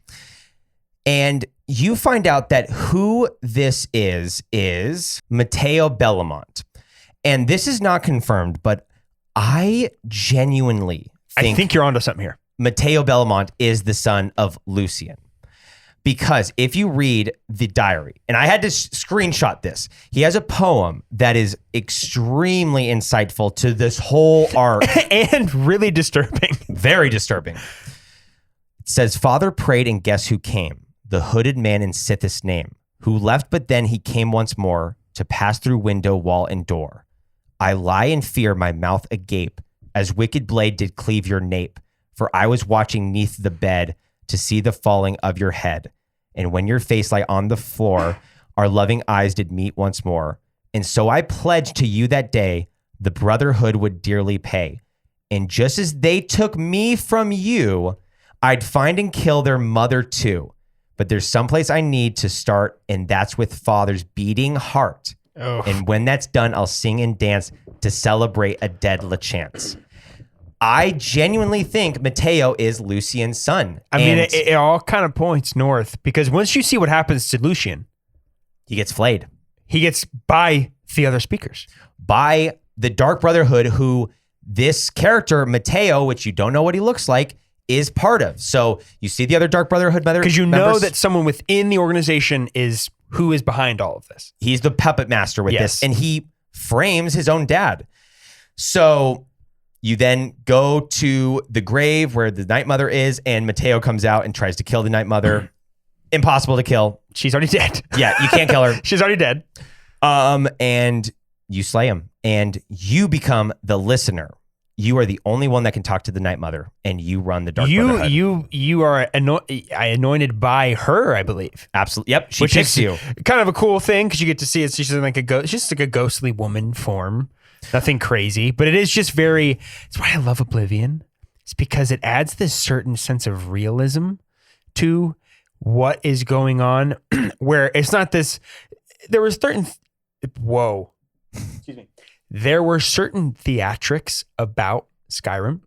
And you find out that who this is Matteo Bellamont. And this is not confirmed, but I genuinely I think you're onto something here. Matteo Bellamont is the son of Lucian. Because if you read the diary, and I had to screenshot this, he has a poem that is extremely insightful to this whole arc. And really disturbing. Very disturbing. It says, "Father prayed, and guess who came? The hooded man in Sithis' name, who left, but then he came once more to pass through window, wall, and door. I lie in fear, my mouth agape, as wicked blade did cleave your nape. For I was watching 'neath the bed to see the falling of your head. And when your face lay on the floor, our loving eyes did meet once more. And so I pledged to you that day, the brotherhood would dearly pay. And just as they took me from you, I'd find and kill their mother too. But there's someplace I need to start, and that's with Father's beating heart. Oh. And when that's done, I'll sing and dance to celebrate a dead LeChance." I genuinely think Matteo is Lucian's son. I mean, And it all kind of points north because once you see what happens to Lucian, he gets flayed he gets by the other speakers. by the Dark Brotherhood, who this character, Matteo, which you don't know what he looks like, is part of. So you see the other Dark Brotherhood members. Because you know that someone within the organization is who is behind all of this. He's the puppet master with Yes. this, and he frames his own dad. So you then go to the grave where the Night Mother is, and Matteo comes out and tries to kill the Night Mother. Impossible to kill. She's already dead. Yeah, you can't kill her. She's already dead. And you slay him, and you become the listener. You are the only one that can talk to the Night Mother, and you run the Dark Brotherhood. You are anointed by her, I believe. Absolutely. Yep. She Which picks is you. kind of a cool thing because you get to see it. She's like she's just like a ghostly woman form. Nothing crazy, but it is just very. It's why I love Oblivion. It's because it adds this certain sense of realism to what is going on, where it's not this. There was certain. Whoa. Excuse me. There were certain theatrics about Skyrim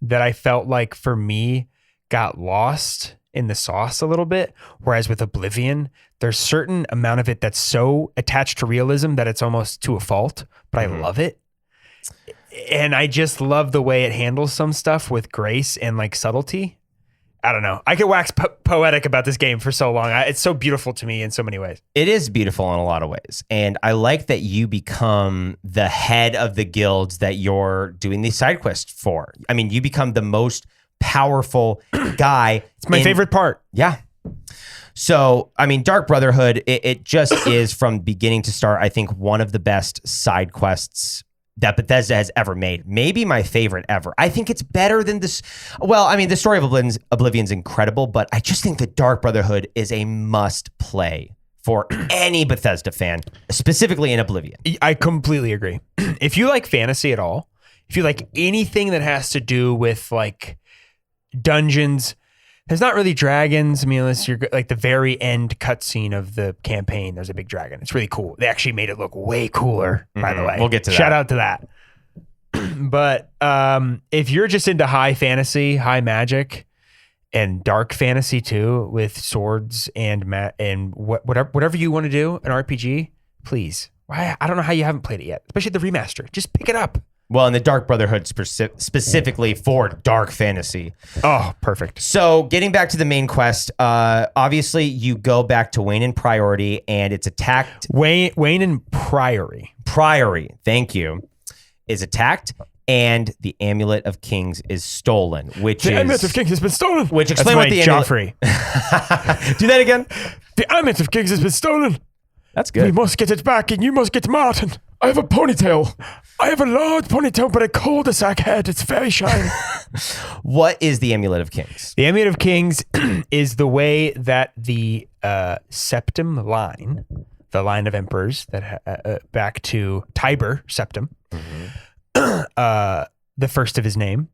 that I felt like for me got lost in the sauce a little bit. Whereas with Oblivion, there's certain amount of it that's so attached to realism that it's almost to a fault, but I love it. And I just love the way it handles some stuff with grace and like subtlety. I don't know. I could wax poetic about this game for so long. It's so beautiful to me in so many ways. It is beautiful in a lot of ways. And I like that you become the head of the guilds that you're doing these side quests for. I mean, you become the most powerful guy. It's my favorite part. Yeah. So, I mean, Dark Brotherhood, it just is from beginning to start, I think, one of the best side quests that Bethesda has ever made. Maybe my favorite ever. I think it's better than this. Well, I mean, the story of Oblivion's incredible, but I just think the Dark Brotherhood is a must play for any Bethesda fan, specifically in Oblivion. I completely agree. If you like fantasy at all, if you like anything that has to do with like dungeons, there's not really dragons. I mean, unless you're like the very end cutscene of the campaign, there's a big dragon. It's really cool. They actually made it look way cooler, by the way. We'll get to that. Shout out to that. But if you're just into high fantasy, high magic, and dark fantasy too, with swords and whatever you want to do, an RPG, please. I don't know how you haven't played it yet, especially the remaster. Just pick it up. Well, and the Dark Brotherhood specifically for dark fantasy. Oh, perfect. So getting back to the main quest, obviously you go back to Wayne and Priority and it's attacked. Wayne and Priory. Priory, thank you, is attacked and the Amulet of Kings is stolen, The Amulet of Kings has been stolen. Which explain what the Joffrey. Do that again. The Amulet of Kings has been stolen. That's good. We must get it back and you must get Martin. I have a ponytail. I have a large ponytail, but a cul-de-sac head. It's very shiny. What is the Amulet of Kings? The Amulet of Kings is the way that the Septim line, the line of emperors that back to Tiber Septim, the first of his name,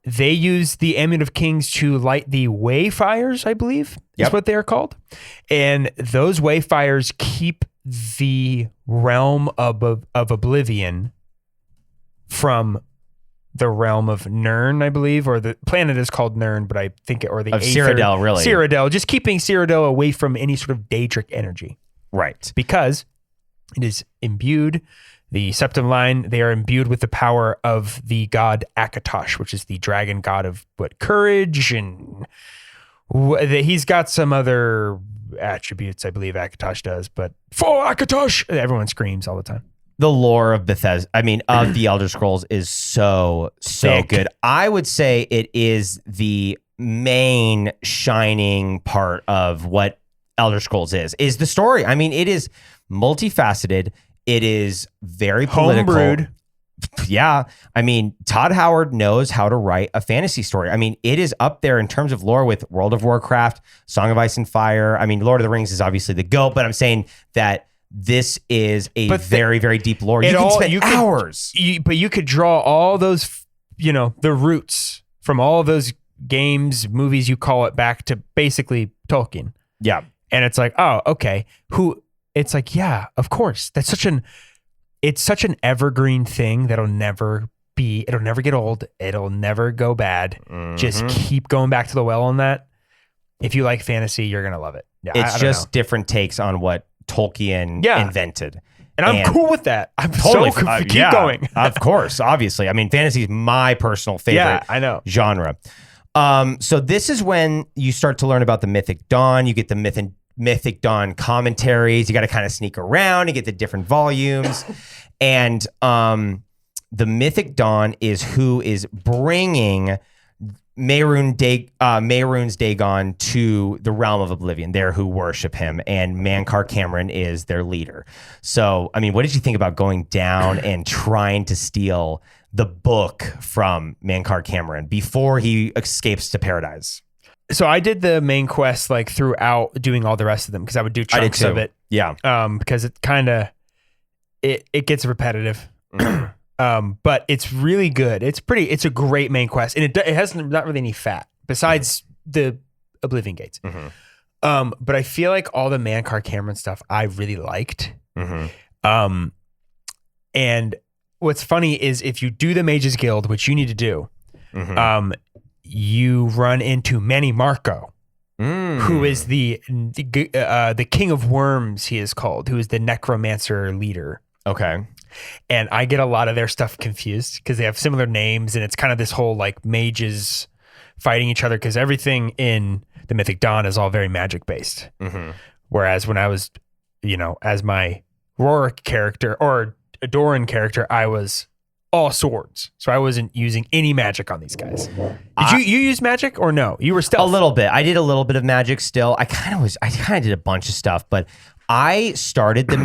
they use the Amulet of Kings to light the Wayfires, I believe, is what they are called. And those Wayfires keep the realm of Oblivion from the realm of Nirn, I believe, or the planet is called Nirn, but I think, or the of Cyrodiil, really. Cyrodiil, just keeping Cyrodiil away from any sort of Daedric energy. Right. Because it is imbued, the Septim line, they are imbued with the power of the god Akatosh, which is the dragon god of courage, and he's got some other attributes, I believe Akatosh does, but for Akatosh, everyone screams all the time. The lore of Bethesda, of the Elder Scrolls is so Thick. good. I would say it is the main shining part of what Elder Scrolls is the story. I mean, it is multifaceted. It is very political. Homebrewed. Yeah. I mean, Todd Howard knows how to write a fantasy story. I mean, it is up there in terms of lore with World of Warcraft, Song of Ice and Fire. I mean, Lord of the Rings is obviously the GOAT, but I'm saying that this is a very, very deep lore. You can spend hours. But you could draw all those, the roots from all of those games, movies, you call it, back to basically Tolkien. Yeah. And it's like, oh, okay. It's like, yeah, of course. It's such an evergreen thing that'll never get old. It'll never go bad. Mm-hmm. Just keep going back to the well on that. If you like fantasy, you're going to love it. Yeah, It's I don't just know. different takes on what Tolkien invented. And I'm cool with that. I'm Totally. so keep going. Of course, obviously. I mean, fantasy is my personal favorite Yeah, I know. genre. So this is when you start to learn about the Mythic Dawn. You get the Mythic Dawn commentaries. You got to kind of sneak around and get the different volumes. And the Mythic Dawn is who is bringing Mehrunes Dagon to the realm of Oblivion. They're who worship him, and Mankar Cameron is their leader. So, I mean, what did you think about going down and trying to steal the book from Mankar Cameron before he escapes to paradise? So I did the main quest like throughout doing all the rest of them because I would do chunks of it. Yeah. Because it kind of it gets repetitive. But it's really good. It's a great main quest, and it has not really any fat besides the Oblivion Gates. Mm-hmm. But I feel like all the Mankar Cameron stuff I really liked. Mm-hmm. And what's funny is if you do the Mages Guild, which you need to do, you run into Manny Marco, who is the King of Worms. He is called, who is the necromancer leader. Okay. And I get a lot of their stuff confused because they have similar names, and it's kind of this whole like mages fighting each other because everything in the Mythic Dawn is all very magic based. Mhm. Whereas when I was, as my Rorik character or Doran character, I was all swords. So I wasn't using any magic on these guys. Did you use magic or no? You were stealth. A little bit. I did a little bit of magic still. I kind of did a bunch of stuff, but I started the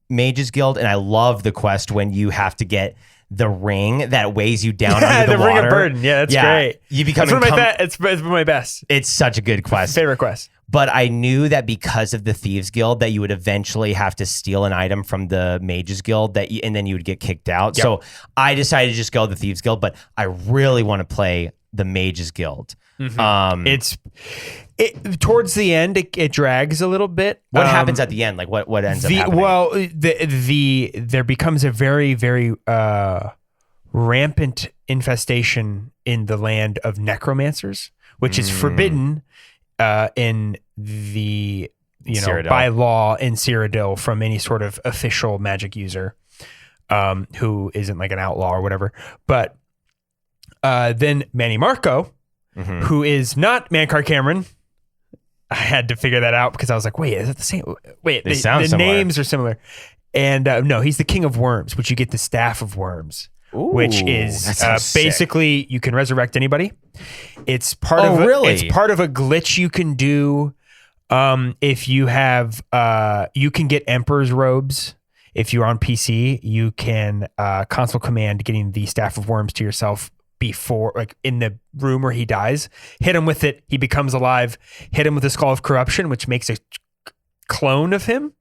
Mages Guild, and I love the quest when you have to get the ring that weighs you down under the water. Ring of burden. Yeah, that's great. You become it's my best. It's such a good quest. Favorite quest. But I knew that because of the Thieves Guild that you would eventually have to steal an item from the Mages Guild and then you would get kicked out. Yep. So I decided to just go the Thieves Guild, but I really want to play the Mages Guild. Mm-hmm. Towards the end, it drags a little bit. What happens at the end? Like what ends up happening? Well, there becomes a very, very rampant infestation in the land of necromancers, which is forbidden in the Cyrodiil. by law in Cyrodiil from any sort of official magic user who isn't like an outlaw or whatever. But then Manny Marco, who is not Mankar Cameron. I had to figure that out because I was like, wait, is it the same? Wait, the names are similar. And no, he's the King of Worms, which you get the Staff of Worms. Ooh, which is sick. basically you can resurrect anybody. It's part of it's part of a glitch you can do if you have you can get Emperor's robes. If you're on PC, you can console command getting the Staff of Worms to yourself before, like in the room where he dies. Hit him with it, he becomes alive. Hit him with the Skull of Corruption, which makes a clone of him.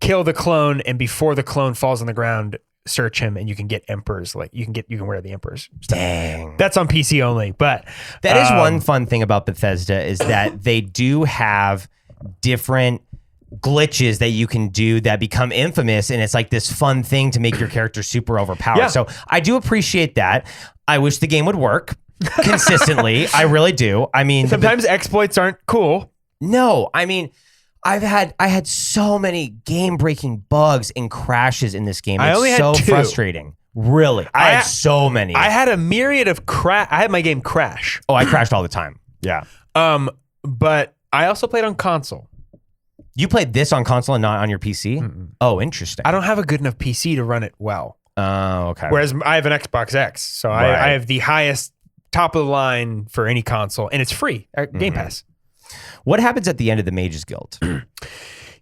Kill the clone, and before the clone falls on the ground, search him, and you can get Emperors. Like you can wear the Emperors stuff. Dang. That's on PC only. But that is one fun thing about Bethesda is that they do have different glitches that you can do that become infamous, and it's like this fun thing to make your character super overpowered. Yeah. So I do appreciate that. I wish the game would work consistently. I really do. I mean, sometimes exploits aren't cool. No, I mean, I had so many game-breaking bugs and crashes in this game. It's so frustrating. Really. I had so many. I had a myriad of I had my game crash. Oh, I crashed all the time. Yeah. But I also played on console. You played this on console and not on your PC? Mm-mm. Oh, interesting. I don't have a good enough PC to run it well. Oh, okay. Whereas I have an Xbox X, so I have the highest top of the line for any console, and it's free. Game Pass. What happens at the end of the Mages Guild?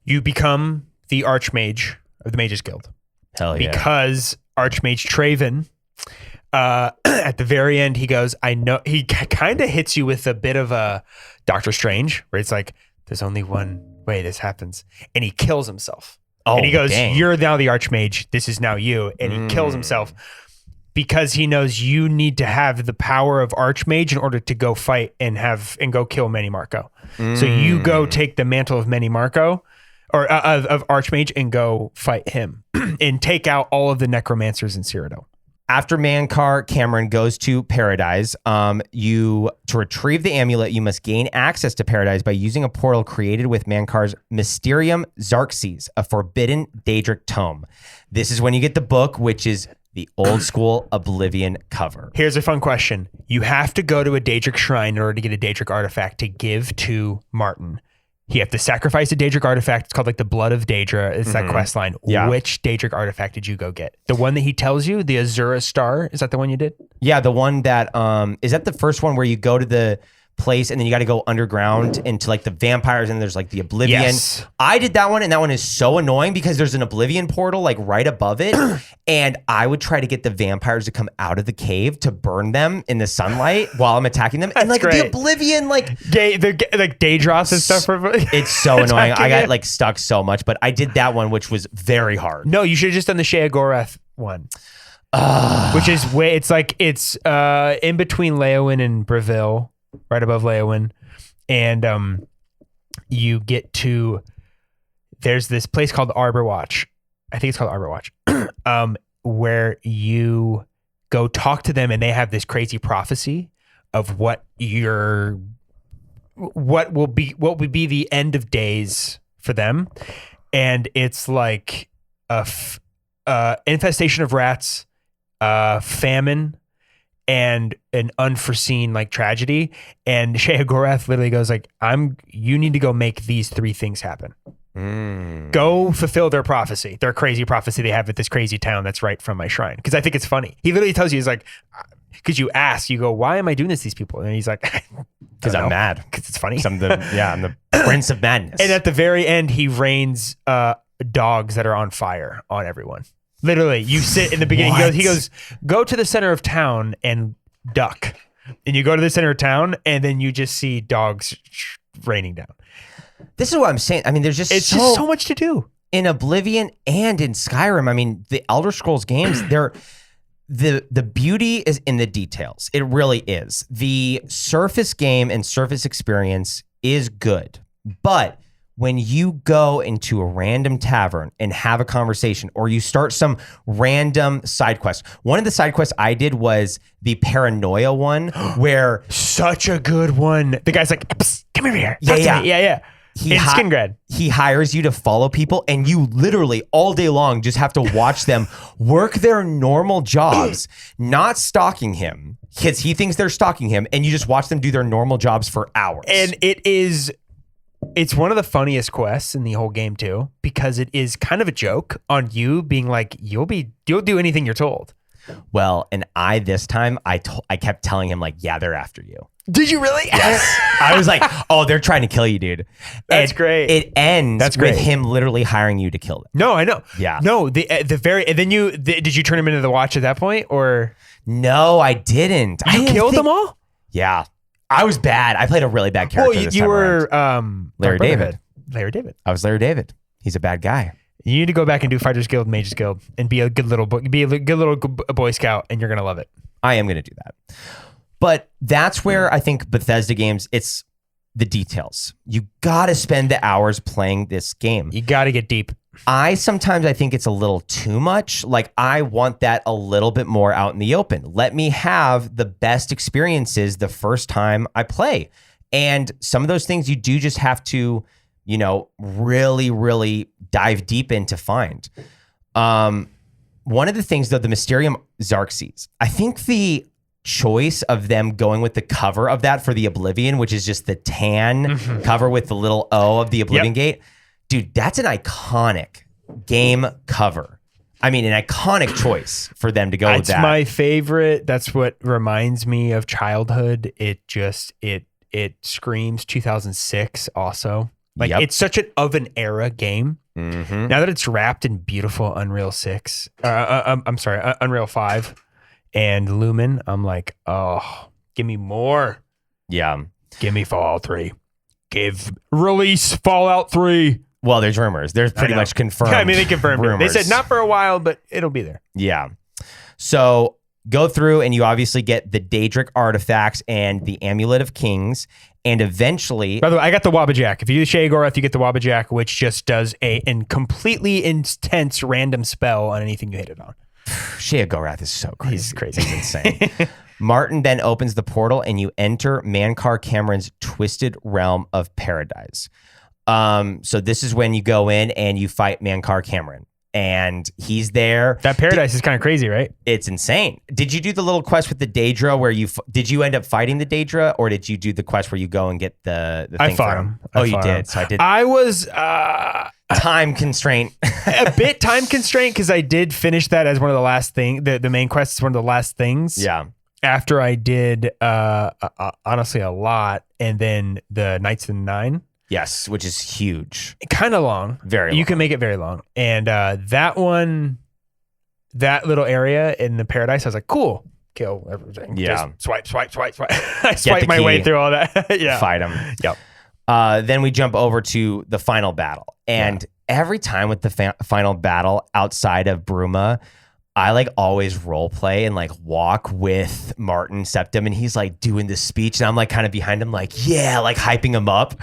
You become the Archmage of the Mages Guild. Hell yeah. Because Archmage Traven, at the very end, he goes, I know, he kind of hits you with a bit of a Doctor Strange, where it's like, there's only one way this happens. And he kills himself. Oh, and he goes, dang. You're now the Archmage. This is now you. And he kills himself because he knows you need to have the power of Archmage in order to go fight and go kill Manny Marco. So you go take the mantle of Manny Marco or of Archmage and go fight him and take out all of the necromancers in Cyrodiil. After Mankar Cameron goes to Paradise, to retrieve the amulet, you must gain access to Paradise by using a portal created with Mankar's Mysterium Xarxes, a forbidden Daedric tome. This is when you get the book, which is the old school Oblivion cover. Here's a fun question. You have to go to a Daedric shrine in order to get a Daedric artifact to give to Martin. You have to sacrifice a Daedric artifact. It's called like the Blood of Daedra. It's that quest line. Yeah. Which Daedric artifact did you go get? The one that he tells you, the Azura Star? Is that the one you did? Yeah, the one that, is that the first one where you go to the place and then you got to go underground into like the vampires and there's like the Oblivion? Yes. I did that one, and that one is so annoying because there's an Oblivion portal like right above it. And I would try to get the vampires to come out of the cave to burn them in the sunlight while I'm attacking them. And like great. the Oblivion, like Like Daedros and stuff. it's so annoying. I got like stuck so much, but I did that one, which was very hard. No, you should have just done the Sheogorath one. Which is it's in between Leowyn and Breville, right above Leowyn. And you get to, there's this place called Arbor Watch. I think it's called Arbor Watch. Where you go talk to them and they have this crazy prophecy of what would be the end of days for them. And it's like infestation of rats, famine, and an unforeseen like tragedy. And Sheogorath literally goes like, you need to go make these 3 things happen. Go fulfill their prophecy, their crazy prophecy they have at this crazy town that's right from my shrine. Because I think it's funny. He literally tells you, he's like, because you ask, you go, why am I doing this to these people? And he's like, Because I'm mad. Because it's funny. I'm the prince of madness. And at the very end, he rains dogs that are on fire on everyone. Literally, you sit in the beginning. He goes, go to the center of town and duck. And you go to the center of town, and then you just see dogs raining down. This is what I'm saying. I mean, there's just just so much to do in Oblivion and in Skyrim. I mean, the Elder Scrolls games, the beauty is in the details. It really is. The surface game and surface experience is good, but when you go into a random tavern and have a conversation, or you start some random side quest. One of the side quests I did was the paranoia one, where such a good one. The guy's like, come here. Yeah. In Skingrad. He hires you to follow people, and you literally all day long just have to watch them work their normal jobs, not stalking him because he thinks they're stalking him, and you just watch them do their normal jobs for hours. And it's one of the funniest quests in the whole game too, because it is kind of a joke on you being like, you'll do anything you're told. Well, and this time I kept telling him like, yeah, they're after you. Did you really? Yes. I was like, oh, they're trying to kill you, dude. That's great. It ends with him literally hiring you to kill them. No, I know. Yeah. No, the very, and then did you turn him into the watch at that point, or? No, I didn't. You killed them all? Yeah. I was bad. I played a really bad character. Well, you were Larry David. Larry David. I was Larry David. He's a bad guy. You need to go back and do Fighters Guild, Mages Guild, and be a good little Boy Scout, and you're gonna love it. I am gonna do that. But that's where I think Bethesda games, it's the details. You got to spend the hours playing this game. You got to get deep. I think it's a little too much. Like, I want that a little bit more out in the open. Let me have the best experiences the first time I play. And some of those things you do just have to, really, really dive deep in to find. One of the things, though, the Mysterium Xarxes, I think the choice of them going with the cover of that for the Oblivion, which is just the tan cover with the little O of the Oblivion Gate. Dude, that's an iconic game cover. I mean, an iconic choice for them to go with that. It's my favorite. That's what reminds me of childhood. It screams 2006 also. Like, it's such an era game. Mm-hmm. Now that it's wrapped in beautiful Unreal 6, Unreal 5 and Lumen, I'm like, oh, give me more. Yeah. Give me Fallout 3. Release Fallout 3. Well, there's rumors. There's pretty much confirmed. Yeah, I mean, they confirmed rumors. it. They said not for a while, but it'll be there. Yeah. So go through and you obviously get the Daedric artifacts and the Amulet of Kings. And eventually... By the way, I got the Wabbajack. If you do Sheogorath, you get the Wabbajack, which just does a completely intense random spell on anything you hit it on. Sheogorath is so crazy. He's crazy. He's insane. Martin then opens the portal and you enter Mankar Cameron's twisted realm of paradise. So this is when you go in and you fight Mankar Cameron. And he's there. That paradise is kind of crazy, right? It's insane. Did you do the little quest with the Daedra where did you end up fighting the Daedra, or did you do the quest where you go and get the thing? I fought him. You did. So I did. I was time constraint. A bit time constraint because I did finish that as one of the last things. The main quest is one of the last things. Yeah. After I did honestly a lot, and then the Knights of the Nine. Yes, which is huge. Kind of long. Very long. You can make it very long. And that little area in the paradise, I was like, cool. Kill everything. Yeah. Just swipe. I swiped my way through all that. Yeah. Fight them. Yep. Then we jump over to the final battle. And every time with the final battle outside of Bruma, I like always role play and like walk with Martin Septim, and he's like doing this speech, and I'm like kind of behind him, like, yeah, like hyping him up.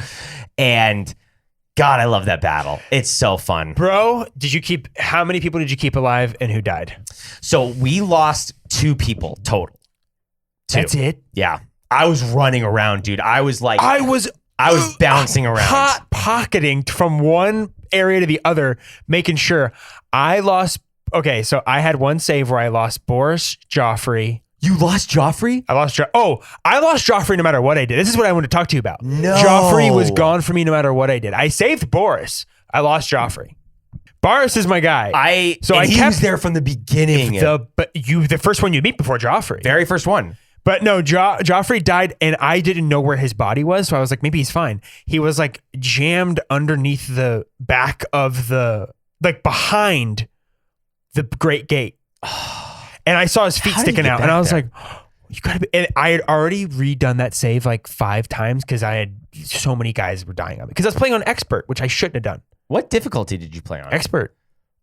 And God, I love that battle. It's so fun. Bro, how many people did you keep alive and who died? So we lost 2 people total. 2. That's it? Yeah. I was running around, dude. I was bouncing around. Hot pocketing from one area to the other, making sure I lost. Okay, so I had one save where I lost Boris, Joffrey, You lost Joffrey? I lost Joffrey no matter what I did. This is what I want to talk to you about. No. Joffrey was gone for me no matter what I did. I saved Boris. I lost Joffrey. Boris is my guy. He was there from the beginning. The first one you meet before Joffrey. Very first one. But no, Joffrey died and I didn't know where his body was. So I was like, maybe he's fine. He was like jammed underneath the back of behind the Great Gate. And I saw his feet sticking out and I was like, you gotta be. And I had already redone that save like 5 times because I had so many guys were dying on me. Because I was playing on expert, which I shouldn't have done. What difficulty did you play on? Expert.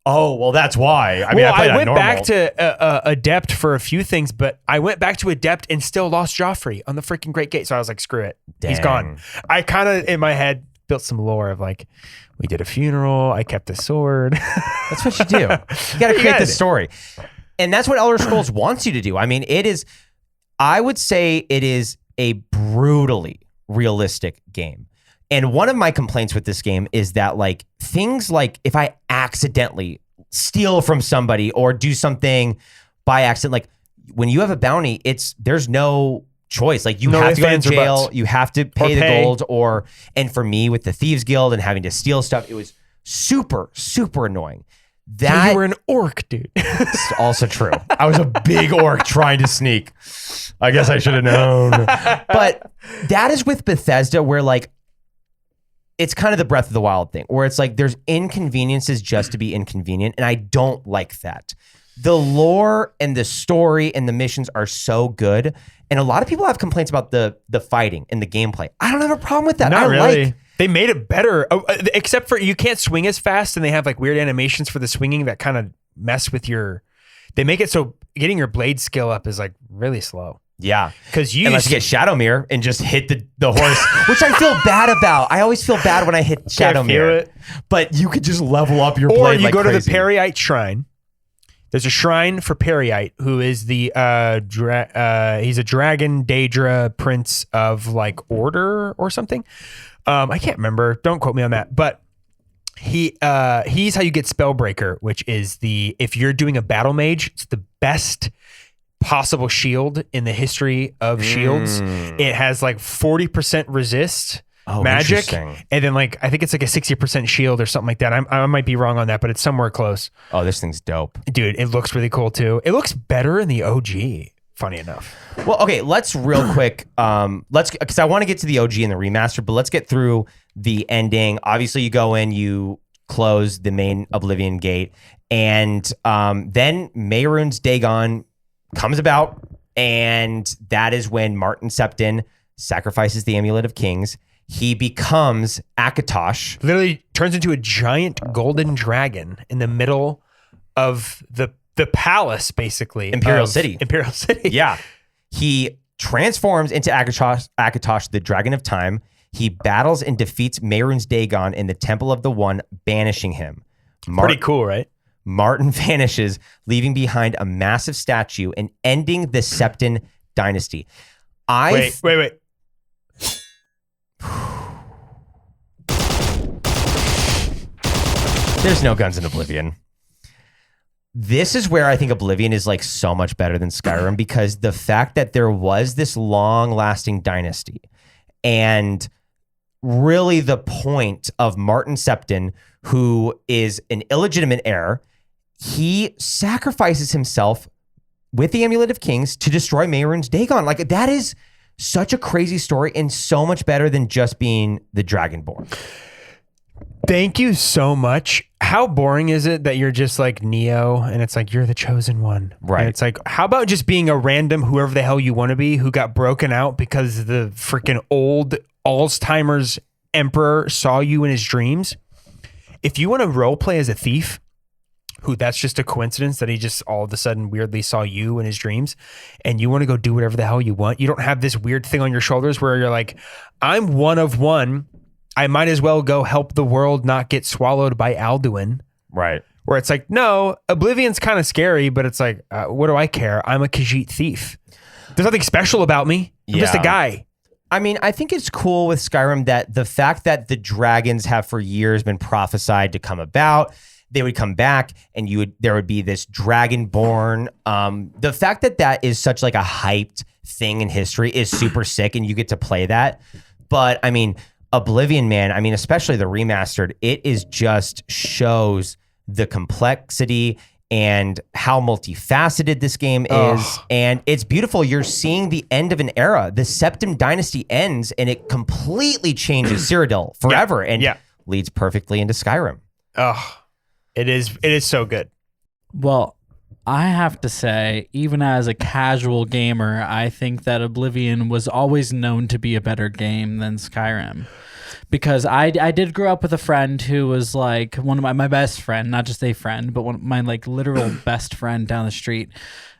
Oh, well, that's why. I went back to adept for a few things, but I went back to adept and still lost Joffrey on the freaking Great Gate. So I was like, screw it. Dang. He's gone. I kind of, in my head, built some lore of like, we did a funeral. I kept the sword. That's what you do. You got to create the story. And that's what Elder Scrolls wants you to do. I mean, I would say it is a brutally realistic game. And one of my complaints with this game is that like things like if I accidentally steal from somebody or do something by accident, like when you have a bounty, there's no choice. Like you have to go to jail, you have to pay the gold and for me with the Thieves Guild and having to steal stuff, it was super, super annoying. You were an orc, dude. It's also true. I was a big orc trying to sneak. I guess I should have known. But that is with Bethesda where like, it's kind of the Breath of the Wild thing where it's like there's inconveniences just to be inconvenient. And I don't like that. The lore and the story and the missions are so good. And a lot of people have complaints about the fighting and the gameplay. I don't have a problem with that. Not really. They made it better, except for you can't swing as fast and they have like weird animations for the swinging that kind of mess with they make it so getting your blade skill up is like really slow. Yeah. Because unless you get Shadowmere and just hit the horse, which I feel bad about. I always feel bad when I hit Shadowmere. But you could just level up your blade or you like go crazy. To the Periite Shrine. There's a shrine for Periite, who is the he's a dragon Daedra prince of like order or something. I can't remember. Don't quote me on that. But he's how you get Spellbreaker, which is if you're doing a battle mage, it's the best possible shield in the history of shields. It has like 40% resist magic, and then like I think it's like a 60% shield or something like that. I might be wrong on that, but it's somewhere close. Oh, this thing's dope, dude. It looks really cool too. It looks better in the OG. Funny enough. Well, okay, let's real quick. Because I want to get to the OG and the remaster, but let's get through the ending. Obviously, you go in, you close the main Oblivion gate, and then Mehrunes Dagon comes about, and that is when Martin Septon sacrifices the Amulet of Kings. He becomes Akatosh. Literally turns into a giant golden dragon in the middle of the palace, basically. Imperial City. Yeah. He transforms into Akatosh, the Dragon of Time. He battles and defeats Mehrunes Dagon in the Temple of the One, banishing him. Pretty cool, right? Martin vanishes, leaving behind a massive statue and ending the Septon dynasty. Wait. There's no guns in Oblivion. This is where I think Oblivion is like so much better than Skyrim, because the fact that there was this long-lasting dynasty, and really the point of Martin Septon, who is an illegitimate heir, he sacrifices himself with the Amulet of Kings to destroy Mehrunes Dagon. Like, that is such a crazy story and so much better than just being the Dragonborn. Thank you so much. How boring is it that you're just like Neo and it's like, you're the chosen one. Right. And it's like, how about just being a random whoever the hell you want to be who got broken out because the freaking old Alzheimer's emperor saw you in his dreams? If you want to role play as a thief, who that's just a coincidence that he just all of a sudden weirdly saw you in his dreams, and you want to go do whatever the hell you want, you don't have this weird thing on your shoulders where you're like, I'm one of one. I might as well go help the world not get swallowed by Alduin. Right. Where it's like, no, Oblivion's kind of scary, but it's like, what do I care? I'm a Khajiit thief. There's nothing special about me. I'm just a guy. I mean, I think it's cool with Skyrim that the fact that the dragons have for years been prophesied to come about, they would come back and there would be this dragonborn. The fact that is such like a hyped thing in history is super sick, and you get to play that. But I mean, Oblivion, man, I mean, especially the remastered, it is just shows the complexity and how multifaceted this game is. And it's beautiful. You're seeing the end of an era. The Septim Dynasty ends and it completely changes Cyrodiil forever and leads perfectly into Skyrim. Oh, it is so good. Well, I have to say, even as a casual gamer, I think that Oblivion was always known to be a better game than Skyrim. Because I did grow up with a friend who was like one of my best friend, not just a friend, but one of my like literal best friend down the street,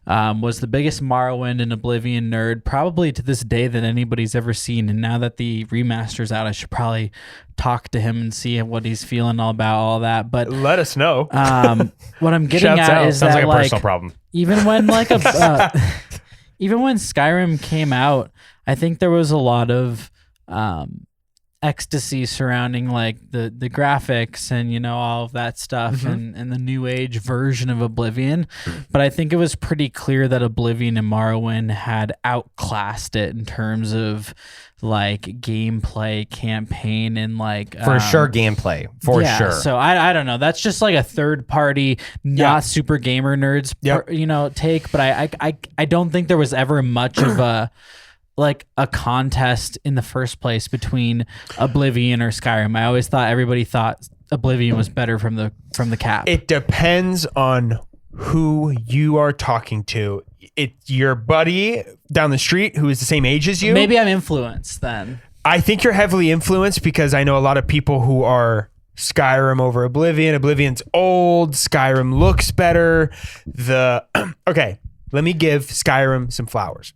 was the biggest Morrowind and Oblivion nerd probably to this day that anybody's ever seen. And now that the remaster's out, I should probably talk to him and see what he's feeling all about all that. But let us know. What I'm getting at is Sounds that like a personal problem. Even when like even when Skyrim came out, I think there was a lot of ecstasy surrounding like the graphics and, you know, all of that stuff and the new age version of Oblivion. But I think it was pretty clear that Oblivion and Morrowind had outclassed it in terms of like gameplay, campaign, and like for sure gameplay for sure. So I don't know. That's just like a third party, not super gamer nerds, you know, take. But I don't think there was ever much of a like a contest in the first place between Oblivion or Skyrim. I always thought everybody thought Oblivion was better from the cap. It depends on who you are talking to. It's your buddy down the street who is the same age as you. Maybe I'm influenced then. I think you're heavily influenced because I know a lot of people who are Skyrim over Oblivion. Oblivion's old. Skyrim looks better. Okay, let me give Skyrim some flowers.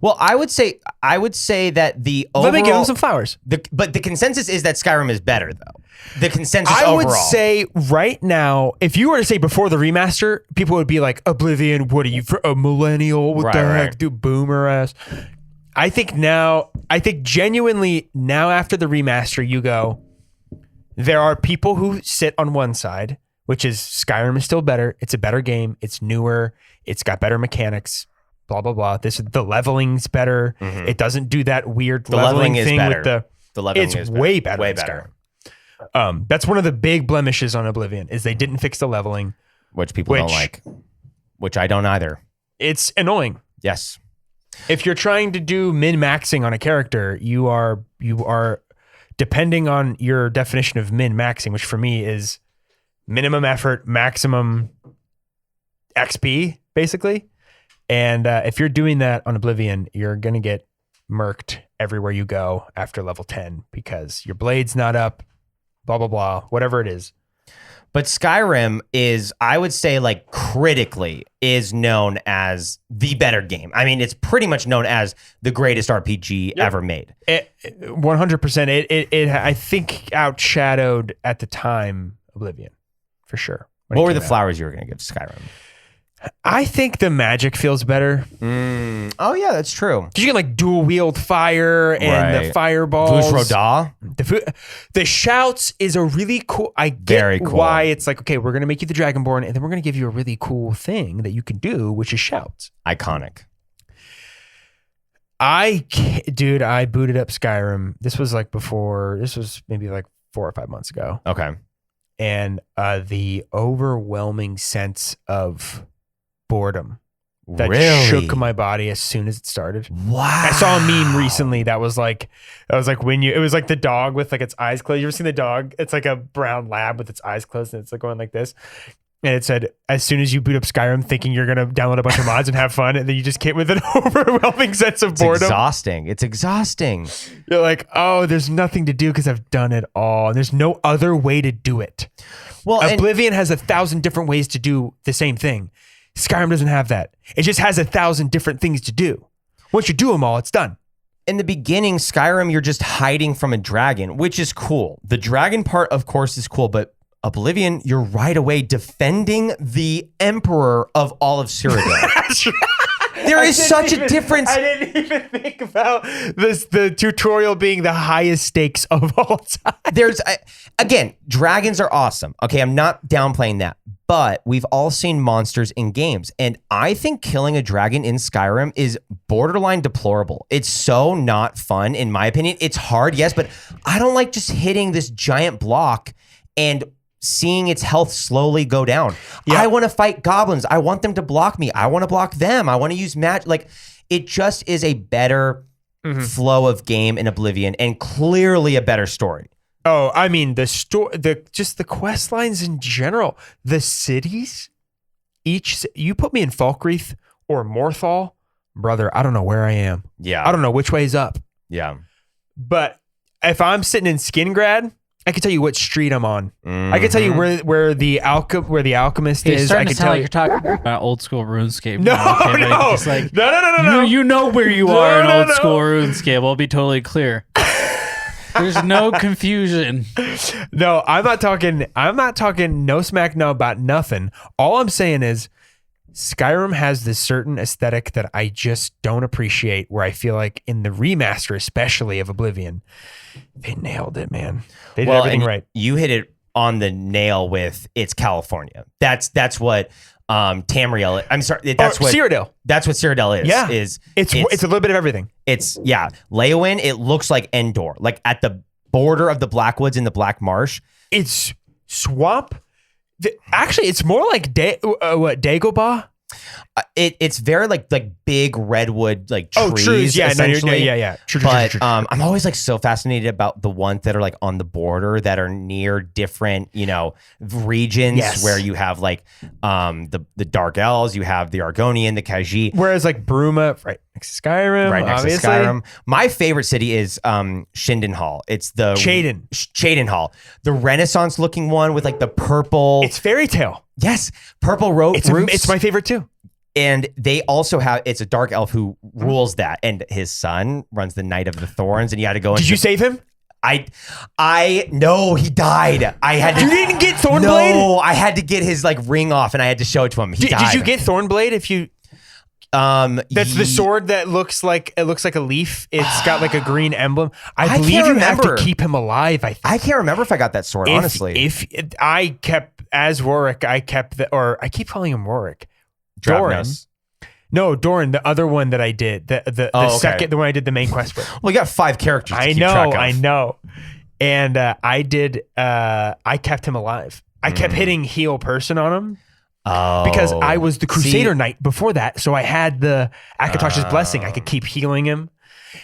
Well, I would say that the overall... Let me give them some flowers. But the consensus is that Skyrim is better, though. The consensus I overall. would say right now, if you were to say before the remaster, people would be like, Oblivion, what are you, for a millennial? What the heck, do boomer ass? I think genuinely now after the remaster, you go, there are people who sit on one side, which is Skyrim is still better. It's a better game. It's newer. It's got better mechanics. Blah blah blah. The leveling's better. It doesn't do that weird leveling thing with the leveling. It's way better. Way better. That's one of the big blemishes on Oblivion is they didn't fix the leveling, which people don't like, which I don't either. It's annoying. Yes. If you're trying to do min-maxing on a character, you are depending on your definition of min-maxing, which for me is minimum effort, maximum XP, basically. And if you're doing that on Oblivion, you're going to get murked everywhere you go after level 10 because your blade's not up, blah, blah, blah, whatever it is. But Skyrim is, I would say, like critically, is known as the better game. I mean, it's pretty much known as the greatest RPG ever made. 100%. It I think outshadowed at the time Oblivion, for sure. What were the flowers you were going to give to Skyrim? I think the magic feels better. Oh yeah, that's true. Because you can like dual wield fire and the fireballs. Vush Roda. The shouts is a really cool. I get why it's like, okay, we're gonna make you the Dragonborn, and then we're gonna give you a really cool thing that you can do, which is shouts. Iconic. I booted up Skyrim. This was maybe like 4 or 5 months ago. Okay. And the overwhelming sense of boredom that shook my body as soon as it started. Wow. I saw a meme recently that was like it was like the dog with like its eyes closed. You ever seen the dog? It's like a brown lab with its eyes closed and it's like going like this. And it said, as soon as you boot up Skyrim thinking you're going to download a bunch of mods and have fun, and then you just came with an overwhelming sense of boredom. It's exhausting. You're like, oh, there's nothing to do because I've done it all. And there's no other way to do it. Well, Oblivion has 1,000 different ways to do the same thing. Skyrim doesn't have that. It just has 1,000 different things to do. Once you do them all, it's done. In the beginning, Skyrim, you're just hiding from a dragon, which is cool. The dragon part, of course, is cool, but Oblivion, you're right away defending the emperor of all of Cyrodiil. There is such a difference. I didn't even think about the tutorial being the highest stakes of all time. There's again, dragons are awesome. Okay, I'm not downplaying that, but we've all seen monsters in games, and I think killing a dragon in Skyrim is borderline deplorable. It's so not fun, in my opinion. It's hard, yes, but I don't like just hitting this giant block and seeing its health slowly go down. Yeah. I want to fight goblins. I want them to block me. I want to block them. I want to use magic. Like, it just is a better flow of game in Oblivion, and clearly a better story. Oh, I mean just the quest lines in general, the cities. You put me in Falkreath or Morthal, brother. I don't know where I am. Yeah, I don't know which way's up. yeah. But if I'm sitting in Skingrad, I can tell you what street I'm on. I can tell you where the alchemist It's is. starting I to can sound tell like you. you're talking about old school RuneScape. No, Okay, but no. it's like, No. You know where you No, are in no, old no. school RuneScape. I'll be totally clear. There's no confusion. No, I'm not talking no smack no about nothing. All I'm saying is Skyrim has this certain aesthetic that I just don't appreciate, where I feel like in the remaster, especially of Oblivion, they nailed it, man. They did everything and right. You hit it on the nail with it's California. That's what Tamriel. I'm sorry. That's what Cyrodiil. That's what Cyrodiil is. Yeah. Is It's a little bit of everything. It's Leowen. It looks like Endor, like at the border of the Blackwoods in the Black Marsh. It's swamp. Actually, it's more like Dagobah. It's very like big redwood like trees. Oh, trees. Yeah, essentially. True. But I'm always like so fascinated about the ones that are like on the border that are near different, regions. Yes. Where you have like the Dark Elves, you have the Argonian, the Khajiit. Whereas like Bruma, right next to Skyrim, Right next obviously. to Skyrim. My favorite city is Shindenhall. It's the Cheydinhall, the Renaissance looking one with like the purple. It's fairy tale. Yes, purple roofs. It's my favorite too. And they also have, it's a dark elf who rules that, and his son runs the Knight of the Thorns, and you had to go. Did you save him? No, he died. You didn't get Thornblade? No, I had to get his like ring off, and I had to show it to him. He died. Did you get Thornblade? That's the sword that looks like a leaf. It's got like a green emblem. I believe you have to keep him alive. I think. I can't remember if I got that sword. Honestly, if I kept as Rorik, I keep calling him Rorik. Doran. No, Doran, the other one that I did, the second, the one I did the main quest with. Well, you got 5 characters. To keep track of. I know, and I kept him alive. I kept hitting heal person on him. Because I was the Crusader Knight before that, so I had the Akatosh's blessing. I could keep healing him,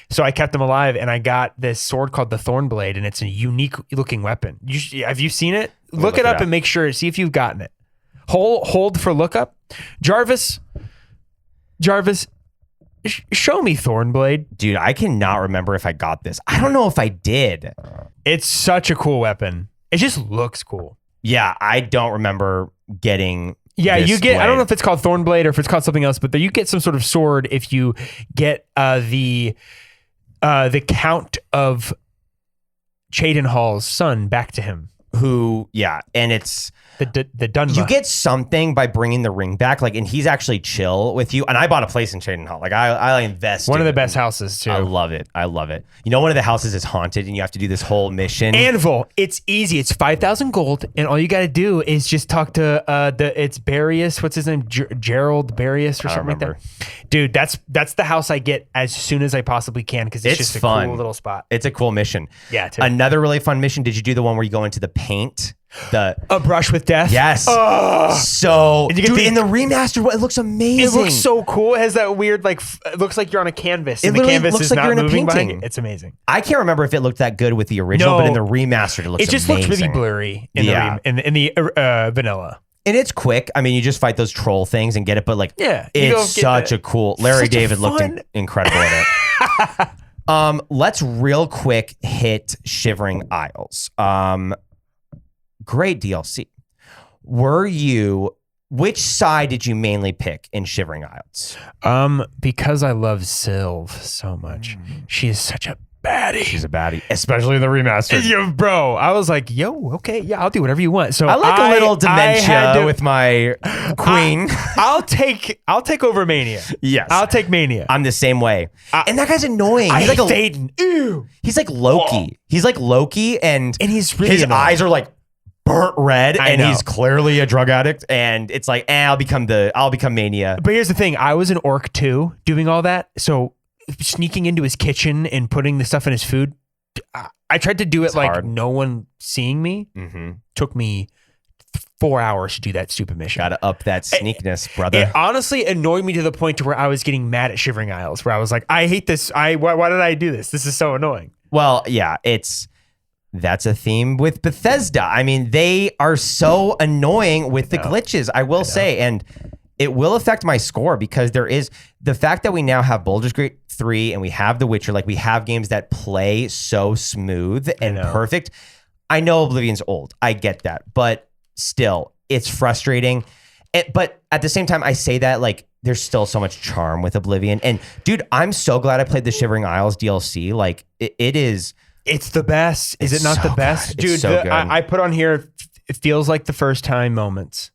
so I kept him alive, and I got this sword called the Thornblade, and it's a unique looking weapon. Have you seen it? Look it up and make sure. See if you've gotten it. Hold for lookup. Jarvis, show me Thornblade. Dude, I cannot remember if I got this. I don't know if I did. It's such a cool weapon. It just looks cool. Yeah, I don't remember getting. Yeah, this you get. blade. I don't know if it's called Thornblade or if it's called something else, but you get some sort of sword if you get the Count of Cheydinhall's son back to him. And it's the Dunma. you get something by bringing the ring back, like, and he's actually chill with you. And I bought a place in Cheydinhall. Like, I invest. One of the best houses too. I love it. You know, one of the houses is haunted, and you have to do this whole mission. Anvil. It's easy. It's 5,000 gold, and all you got to do is just talk to it's Barius. What's his name? Gerald Barius or something like that. Dude, that's the house I get as soon as I possibly can because it's just a fun. cool little spot. It's a cool mission. Yeah. Too. Another really fun mission. Did you do the one where you go into the paint? A brush with death. Yes. Oh. So, And you get dude, the- in the remastered, it looks amazing. It looks so cool. It has that weird, like, it looks like you're on a canvas. It And the literally canvas looks is like not you're in a moving behind painting. it. It's amazing. I can't remember if it looked that good with the original, No. but in the remastered, it looks It just amazing. looks really blurry in the vanilla. And it's quick. I mean, you just fight those troll things and get it, but like, Yeah, you go it's get such the- a cool. Larry such a David looked fun- incredible in it. Let's real quick hit Shivering Isles. Great DLC. Which side did you mainly pick in Shivering Isles? Because I love Sylve so much. She is such a baddie. She's a baddie, especially the remaster. Yo, bro, I was like, yo, okay, yeah, I'll do whatever you want. So I like a little dementia with my queen. I'll take over Mania. Yes. I'll take Mania. I'm the same way. And that guy's annoying. He's like Thaden. Ew. He's like Loki. He's like Loki, and he's really his annoying. eyes are like burnt red, I and know. he's clearly a drug addict. And it's like, I'll become Mania. But here's the thing: I was an orc too, doing all that. So sneaking into his kitchen and putting the stuff in his food, I tried to do it like hard. no one seeing me. Mm-hmm. Took me 4 hours to do that stupid mission. Gotta up that sneakness, brother. It honestly annoyed me to the point to where I was getting mad at Shivering Isles, where I was like, I hate this. Why did I do this? This is so annoying. Well, yeah, that's a theme with Bethesda. I mean, they are so annoying with the glitches, I will say, and it will affect my score because there is the fact that we now have Baldur's Gate 3 and we have The Witcher, like we have games that play so smooth and perfect. I know Oblivion's old. I get that, but still, it's frustrating. But at the same time, I say that like there's still so much charm with Oblivion. And dude, I'm so glad I played the Shivering Isles DLC. Like it is. It's the best. Is it not so the best? good. Dude, It's so good. I put on here, it feels like the first time moments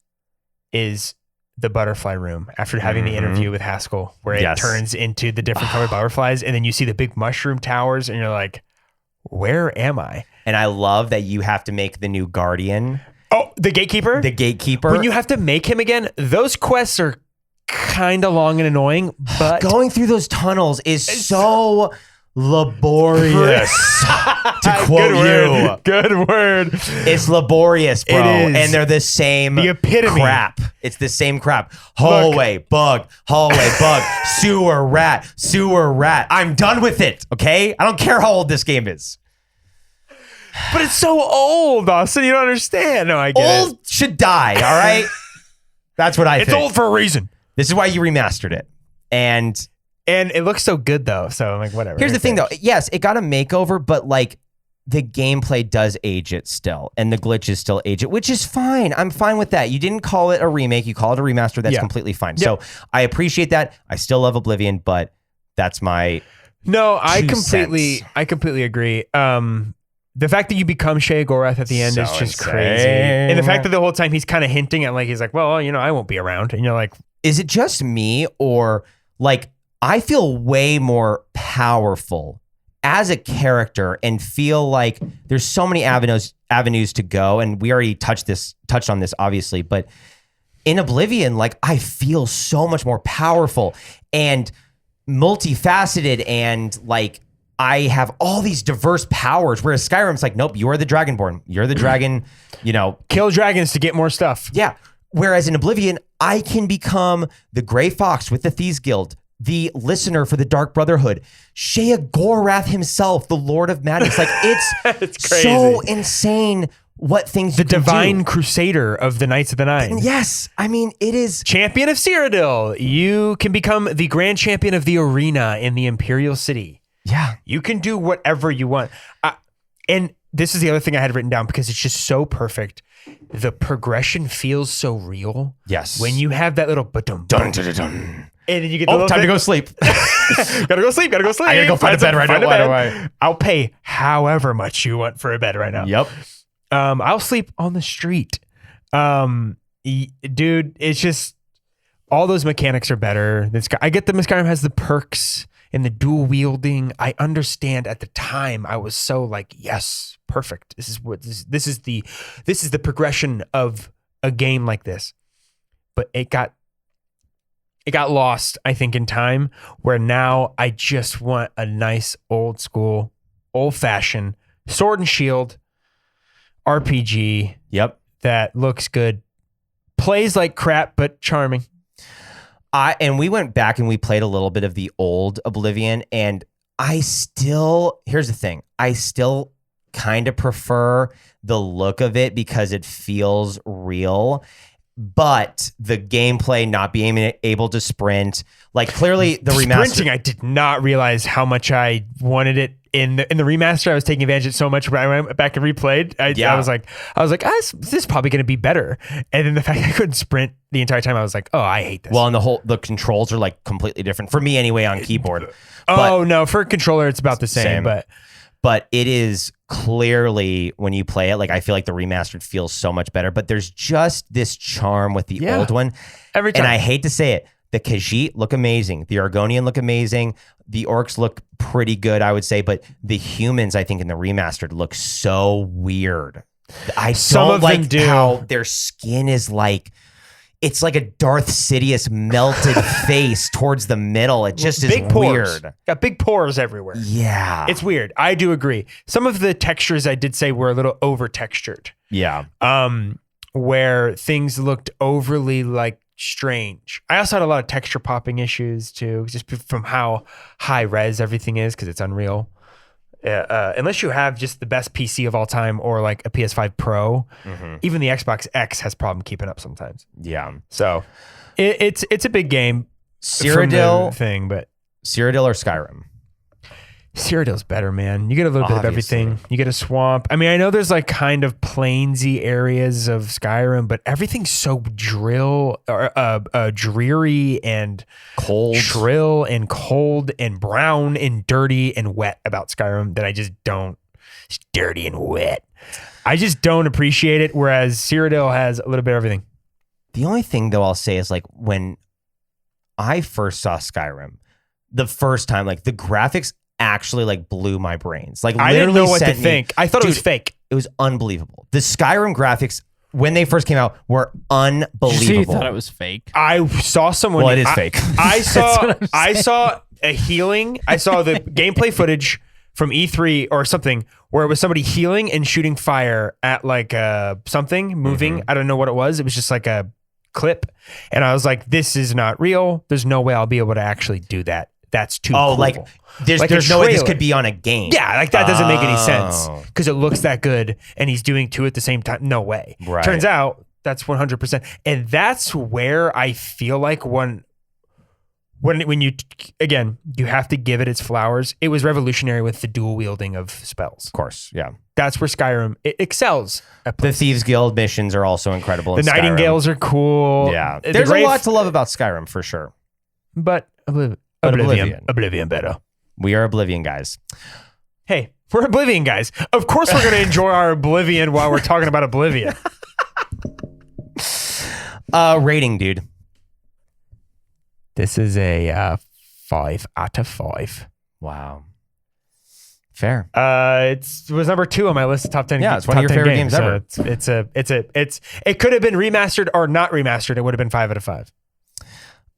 is the butterfly room after having the interview with Haskell, where it turns into the different colored butterflies. And then you see the big mushroom towers and you're like, where am I? And I love that you have to make the new Guardian. Oh, the gatekeeper? The gatekeeper. When you have to make him again, those quests are kind of long and annoying, but going through those tunnels is so laborious. To quote you. Good word. It's laborious, bro. It is. And they're the same The epitome. crap. It's the same crap. Hallway, bug, sewer rat. I'm done with it, okay? I don't care how old this game is. But it's so old, Austin. You don't understand. No, I get it. Old should die, all right? That's what I think. It's old for a reason. This is why you remastered it. And it looks so good, though. So I'm like, whatever. here's the thing, though. Yes, it got a makeover, but like the gameplay does age it still, and the glitches still age it, which is fine. I'm fine with that. You didn't call it a remake. You call it a remaster. That's completely fine. Yep. So I appreciate that. I still love Oblivion, but that's my I 2 completely agree. The fact that you become Shea Gorath at the end is So just insane. crazy. And the fact that the whole time he's kind of hinting at he's like, well, I won't be around. And you're like, Is it just me, or like I feel way more powerful as a character and feel like there's so many avenues to go, and we already touched on this obviously, but in Oblivion, like I feel so much more powerful and multifaceted, and like I have all these diverse powers, whereas Skyrim's like, nope, you are the Dragonborn. You're the dragon, kill dragons to get more stuff. Yeah. Whereas in Oblivion, I can become the Grey Fox with the Thieves Guild, the Listener for the Dark Brotherhood, Shea Gorath himself, the Lord of Madness. Like it's crazy. So insane what things The you can divine do. crusader of the Knights of the Nine. Yes. I mean, it is. Champion of Cyrodiil. You can become the grand champion of the arena in the Imperial City. Yeah. You can do whatever you want. And this is the other thing I had written down because it's just so perfect. The progression feels so real. Yes. When you have that little dun dun dun dun, and then you get time to go sleep. gotta go sleep. I gotta go find a bed right away. I'll pay however much you want for a bed right now. Yep. I'll sleep on the street. Dude, it's just all those mechanics are better. I get that Skyrim has the perks and the dual wielding. I understand at the time I was so like, yes, perfect. This is the progression of a game like this. But it got lost, I think, in time, where now I just want a nice old school, old fashioned sword and shield RPG. Yep. That looks good, plays like crap, but charming. And we went back and we played a little bit of the old Oblivion, and here's the thing. I still kind of prefer the look of it because it feels real, but the gameplay not being able to sprint, like clearly the remaster. Sprinting, I did not realize how much I wanted it in the remaster, I was taking advantage of it so much. When I went back and replayed, I was like, this is probably going to be better. And then the fact I couldn't sprint the entire time, I was like, oh, I hate this. Well, and the controls are like completely different for me anyway on keyboard. Oh no, for a controller, it's about the same. But it is clearly when you play it, like I feel like the remastered feels so much better. But there's just this charm with the old one. Every time. And I hate to say it, the Khajiit look amazing. The Argonian look amazing. The orcs look pretty good, I would say. But the humans, I think, in the remastered look so weird. Some of them do. How their skin is like, it's like a Darth Sidious melted face towards the middle. It just is weird. Got big pores everywhere. Yeah. It's weird. I do agree. Some of the textures I did say were a little over textured. Yeah. Where things looked overly like strange. I also had a lot of texture popping issues too, just from how high res everything is because it's Unreal. Unless you have just the best PC of all time or like a PS5 Pro, even the Xbox X has problem keeping up sometimes. Yeah. So it's a big game. Cyrodiil thing, but Cyrodiil or Skyrim? Cyrodiil's better, man. You get a little bit of everything. You get a swamp. I mean, I know there's like kind of plainsy areas of Skyrim, but everything's so dreary and cold, shrill and cold and brown and dirty and wet about Skyrim that I just don't. It's dirty and wet. I just don't appreciate it. Whereas Cyrodiil has a little bit of everything. The only thing though I'll say is like when I first saw Skyrim, the first time, like the graphics actually like blew my brains. Like I didn't know what to think. I thought it was fake. It was unbelievable. The Skyrim graphics when they first came out were unbelievable. So you thought it was fake? I saw someone. Well, it is fake. I saw a healing. I saw the gameplay footage from E3 or something where it was somebody healing and shooting fire at like something moving. I don't know what it was. It was just like a clip, and I was like, "This is not real. There's no way I'll be able to actually do that. That's too cool." Like there's no way this could be on a game. Yeah, like that doesn't make any sense because it looks that good and he's doing two at the same time. No way. Right. Turns out that's 100%. And that's where I feel like when you, again, you have to give it its flowers. It was revolutionary with the dual wielding of spells. Of course, yeah. That's where Skyrim it excels. The Thieves Guild missions are also incredible. The Nightingales are cool. Yeah. There's a lot to love about Skyrim for sure. But Oblivion better. We are Oblivion guys. Hey, we're Oblivion guys. Of course we're going to enjoy our Oblivion while we're talking about Oblivion. Rating, dude. This is a 5 out of 5. Wow. Fair. It was number 2 on my list of top 10. Yeah, it's one of your favorite games ever. It could have been remastered or not remastered. It would have been 5 out of 5.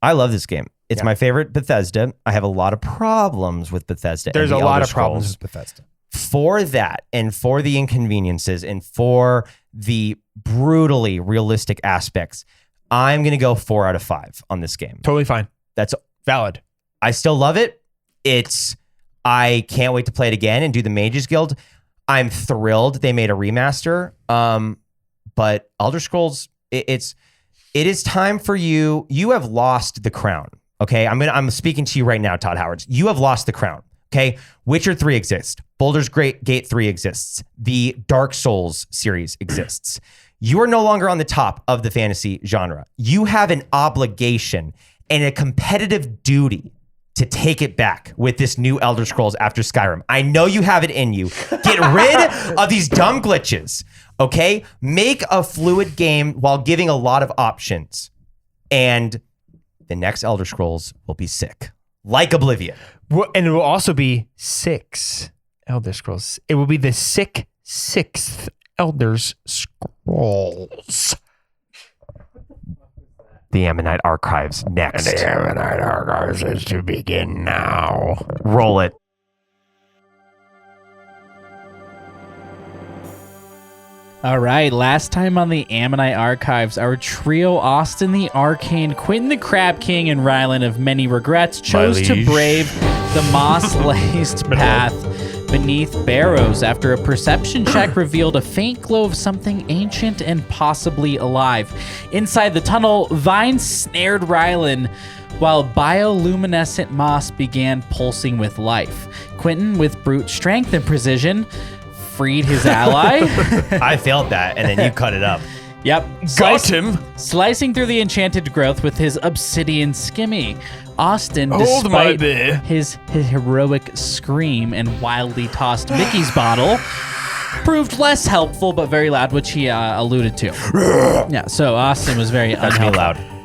I love this game. It's my favorite Bethesda. I have a lot of problems with Bethesda. There's a lot of problems with Bethesda. For that and for the inconveniences and for the brutally realistic aspects, I'm going to go 4 out of 5 on this game. Totally fine. That's valid. I still love it. I can't wait to play it again and do the Mages Guild. I'm thrilled they made a remaster. But Elder Scrolls, it is time for you. You have lost the crown. Okay, I'm speaking to you right now, Todd Howard. You have lost the crown. Okay, Witcher 3 exists. Baldur's Gate 3 exists. The Dark Souls series exists. You are no longer on the top of the fantasy genre. You have an obligation and a competitive duty to take it back with this new Elder Scrolls after Skyrim. I know you have it in you. Get rid of these dumb glitches, okay? Make a fluid game while giving a lot of options. And the next Elder Scrolls will be sick. Like Oblivion. And it will also be 6 Elder Scrolls. It will be the sixth Elder Scrolls. The Ammonite Archives next. The Ammonite Archives is to begin now. Roll it. All right, last time on the Ammonite Archives, our trio, Austin the Arcane, Quentin the Crab King, and Rylan of Many Regrets, chose to brave the moss-laced path beneath barrows after a perception check revealed a faint glow of something ancient and possibly alive. Inside the tunnel, vines snared Rylan, while bioluminescent moss began pulsing with life. Quentin, with brute strength and precision, freed his ally. I felt that, and then you cut it up. Yep. Got him. Slicing through the enchanted growth with his obsidian skimmy. Austin, Hold my despite beer. his heroic scream and wildly tossed Mickey's bottle, proved less helpful but very loud, which he alluded to. Yeah, so Austin was very That's me unhelpful. loud.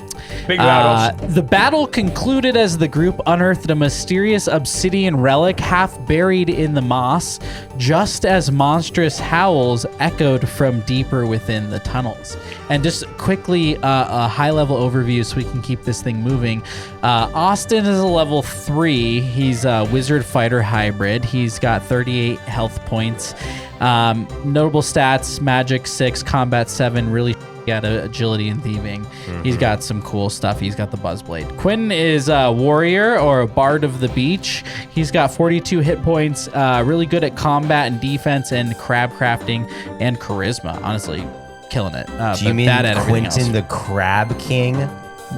Big loud. The battle concluded as the group unearthed a mysterious obsidian relic half buried in the moss, just as monstrous howls echoed from deeper within the tunnels. And just quickly, a high-level overview so we can keep this thing moving. Austin is a level 3. He's a wizard fighter hybrid. He's got 38 health points. Notable stats: magic 6, combat 7, really got agility and thieving. He's got some cool stuff. He's got the buzzblade. Quentin is a warrior or a bard of the beach. He's got 42 hit points, really good at combat and defense and crab crafting and charisma. Honestly, killing it. Do you mean Quentin the Crab King?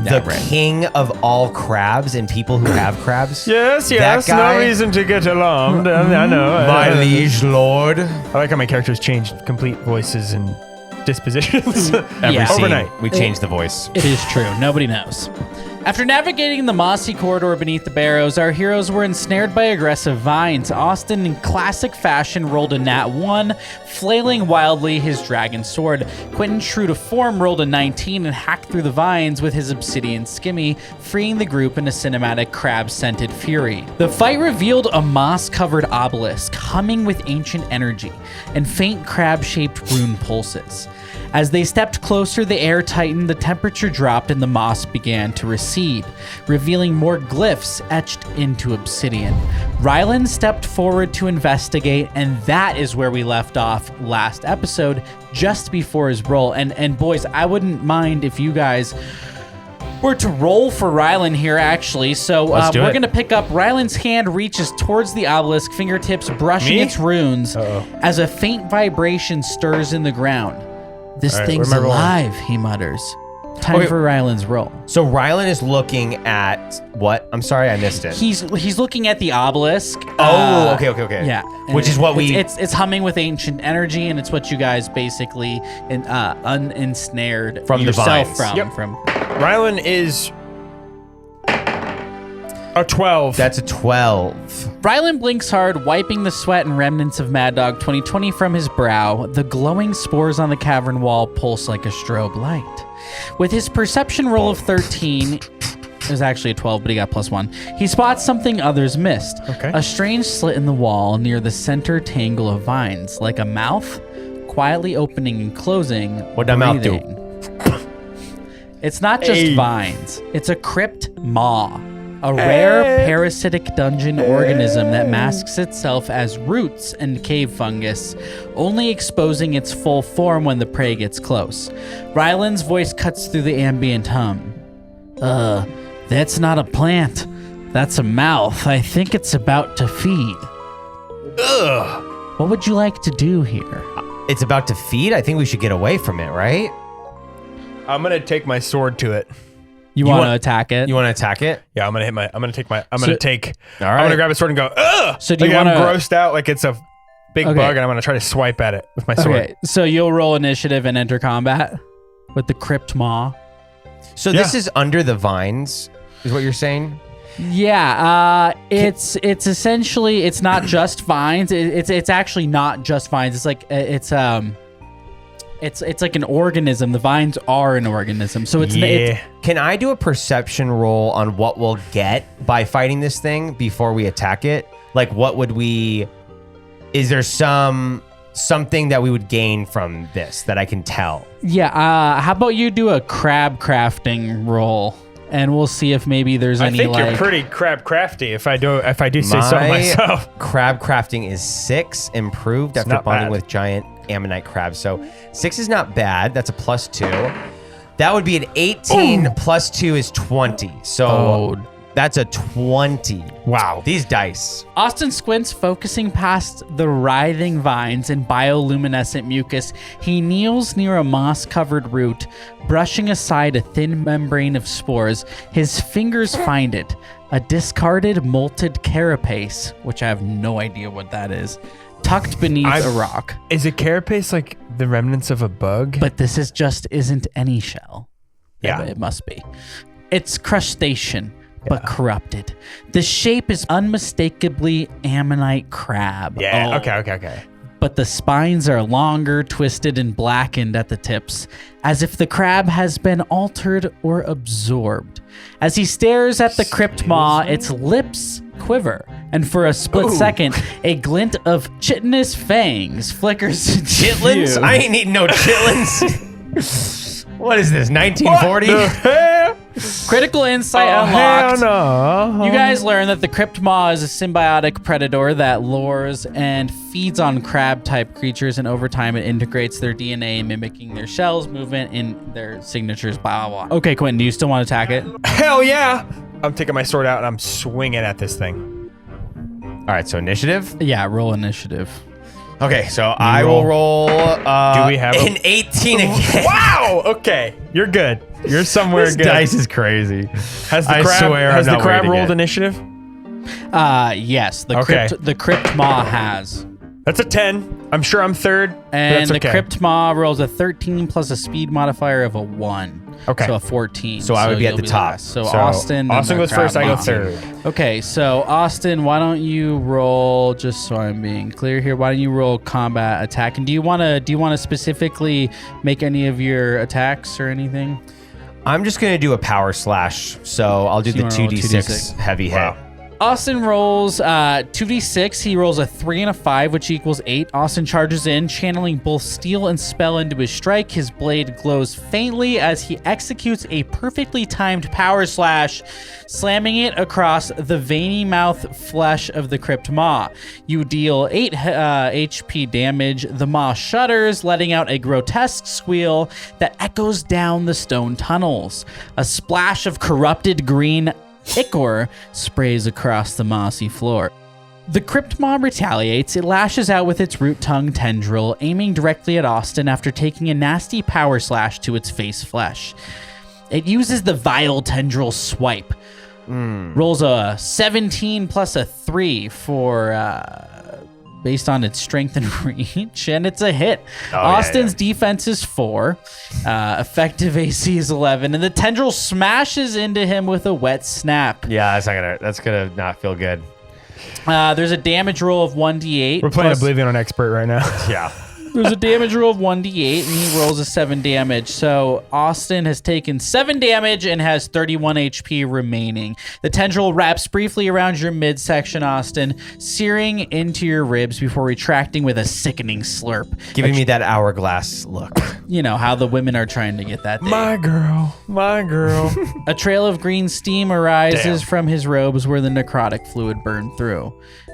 The right. king of all crabs and people who have crabs? Yes, That no guy? reason to get alarmed. I know. My liege lord. I like how my characters changed complete voices and dispositions. Every Yeah. scene, Overnight. we changed the voice. It is true. Nobody knows. After navigating the mossy corridor beneath the barrows, our heroes were ensnared by aggressive vines. Austin, in classic fashion, rolled a nat 1, flailing wildly his dragon sword. Quentin, true to form, rolled a 19 and hacked through the vines with his obsidian skimmy, freeing the group in a cinematic crab-scented fury. The fight revealed a moss-covered obelisk, humming with ancient energy, and faint crab-shaped rune pulses. As they stepped closer, the air tightened, the temperature dropped, and the moss began to recede, revealing more glyphs etched into obsidian. Rylan stepped forward to investigate, and that is where we left off last episode, just before his roll. And boys, I wouldn't mind if you guys were to roll for Rylan here, actually. So Let's do we're it. going to pick up. Rylan's hand reaches towards the obelisk, fingertips brushing Me? its runes, Uh-oh. as a faint vibration stirs in the ground. This All right, thing's where am I rolling? alive, he mutters. Time Okay. for Rylan's roll. So Rylan is looking at what? I'm sorry, I missed it. He's looking at the obelisk. Okay. Yeah, Which is what we. It's humming with ancient energy, and it's what you guys basically ensnared From the yourself vines. from. Yep. From Rylan is a 12. That's a 12. Rylan blinks hard, wiping the sweat and remnants of Mad Dog 2020 from his brow. The glowing spores on the cavern wall pulse like a strobe light. With his perception roll of 13, it was actually a 12, but he got +1. He spots something others missed. Okay. A strange slit in the wall near the center tangle of vines, like a mouth, quietly opening and closing. What'd that mouth do? breathing. It's not just Hey. vines. It's a crypt maw. A rare parasitic dungeon organism that masks itself as roots and cave fungus, only exposing its full form when the prey gets close. Rylan's voice cuts through the ambient hum. That's not a plant. That's a mouth. I think it's about to feed. Ugh. What would you like to do here? It's about to feed? I think we should get away from it, right? I'm gonna take my sword to it. You want to attack it? You want to attack it? Yeah, I'm gonna All I'm right. gonna grab a sword and go, ugh! So do you Like, I'm wanna- grossed out like it's a big Okay. bug, and I'm gonna try to swipe at it with my sword. Okay, so you'll roll initiative and enter combat with the crypt maw. So this is under the vines, is what you're saying? Yeah, it's essentially, it's not just vines. It's actually not just vines. It's like it's like an organism. The vines are an organism. So it's Can I do a perception roll on what we'll get by fighting this thing before we attack it? Like, what would we? Is there something that we would gain from this that I can tell? yeah. How about you do a crab crafting roll, and we'll see if maybe there's I any think like. you're pretty crab crafty if I do say so myself. Crab crafting is 6, improved after not bonding bad. with giant ammonite crabs. So 6 is not bad. That's a +2. That would be an 18 plus 2 is 20. So That's a 20. Wow. These dice. Austin squints, focusing past the writhing vines and bioluminescent mucus. He kneels near a moss-covered root, brushing aside a thin membrane of spores. His fingers find it, a discarded molted carapace, which I have no idea what that is, tucked beneath a rock. Is a carapace like the remnants of a bug? But this isn't any shell. Yeah. It must be. It's crustacean, but corrupted. The shape is unmistakably ammonite crab. Yeah. Oh. Okay. But the spines are longer, twisted, and blackened at the tips, as if the crab has been altered or absorbed. As he stares at the crypt maw, its lips quiver, and for a split second, a glint of chitinous fangs flickers into Chitlins? view. I ain't eating no chitlins. What is this, 1940? Critical insight unlocked. Hell no. You guys learn that the crypt maw is a symbiotic predator that lures and feeds on crab-type creatures, and over time it integrates their DNA, mimicking their shells, movement, and their signatures, blah, blah, blah. Okay, Quentin, do you still want to attack it? Hell yeah. I'm taking my sword out and I'm swinging at this thing. All right, so initiative. Yeah, roll initiative. Okay, so I will roll Do we have an 18 again. Wow. Okay. You're good. You're somewhere This good. dice is crazy. Has the I crab, swear has I'm the not crab rating rolled it. initiative? Yes, the Okay. crypt maw has. That's a 10. I'm sure I'm third. but And that's the okay. crypt maw rolls a 13 plus a speed modifier of a 1. Okay. So a 14. So I would be at you'll the top. last. So So Austin. then Austin the goes first, crab I go maw. third. Okay, so Austin, why don't you roll, just so I'm being clear here, why don't you roll combat attack? And do you want to specifically make any of your attacks or anything? I'm just going to do a power slash, so I'll do So you the wanna roll 2d6 heavy hit. Austin rolls 2d6. He rolls a 3 and a 5, which equals 8. Austin charges in, channeling both steel and spell into his strike. His blade glows faintly as he executes a perfectly timed power slash, slamming it across the veiny mouth flesh of the crypt maw. You deal 8 HP damage. The maw shudders, letting out a grotesque squeal that echoes down the stone tunnels. A splash of corrupted green ichor sprays across the mossy floor. The crypt maw retaliates. It lashes out with its root tongue tendril, aiming directly at Austin after taking a nasty power slash to its face flesh. It uses the vile tendril swipe. Rolls a 17 plus a 3 for based on its strength and reach, and it's a hit. Austin's defense is 4, effective AC is 11, and the tendril smashes into him with a wet snap. Yeah, that's gonna not feel good. There's a damage roll of 1d8. We're playing plus- Oblivion on expert right now. Yeah. There's a damage roll of 1d8, and he rolls a 7 damage. So Austin has taken 7 damage and has 31 HP remaining. The tendril wraps briefly around your midsection, Austin, searing into your ribs before retracting with a sickening slurp. Giving me that hourglass look. You know how the women are trying to get that thing. My girl. A trail of green steam arises from his robes where the necrotic fluid burned through.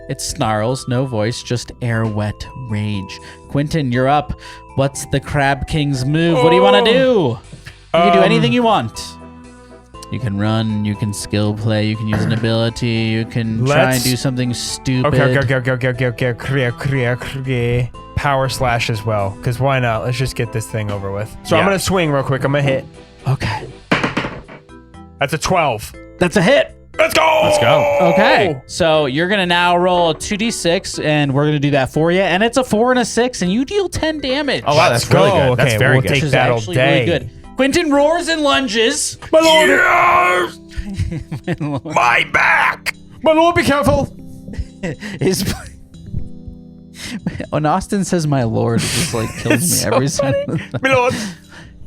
It snarls, no voice, just air-wet rage. Quentin, you're up. What's the Crab King's move? What do you want to do? You can do anything you want. You can run, you can skill play, you can use an ability, you can try and Let's- do something stupid. Okay. Power slash as well, because why not? Let's just get this thing over with. So I'm Yeah. going to swing real quick. I'm going to hit. Okay. That's a 12. That's a hit. Let's go. Okay. So you're going to now roll a 2d6, and we're going to do that for you. And it's a 4 and a 6, and you deal 10 damage. Oh, wow, that's really good. Okay, That's very we'll good. take Which is that all actually day. really good. Quentin roars and lunges. My lord. My back! My lord, be careful. His when Austin says "my lord," it just like kills me every single time. My lord.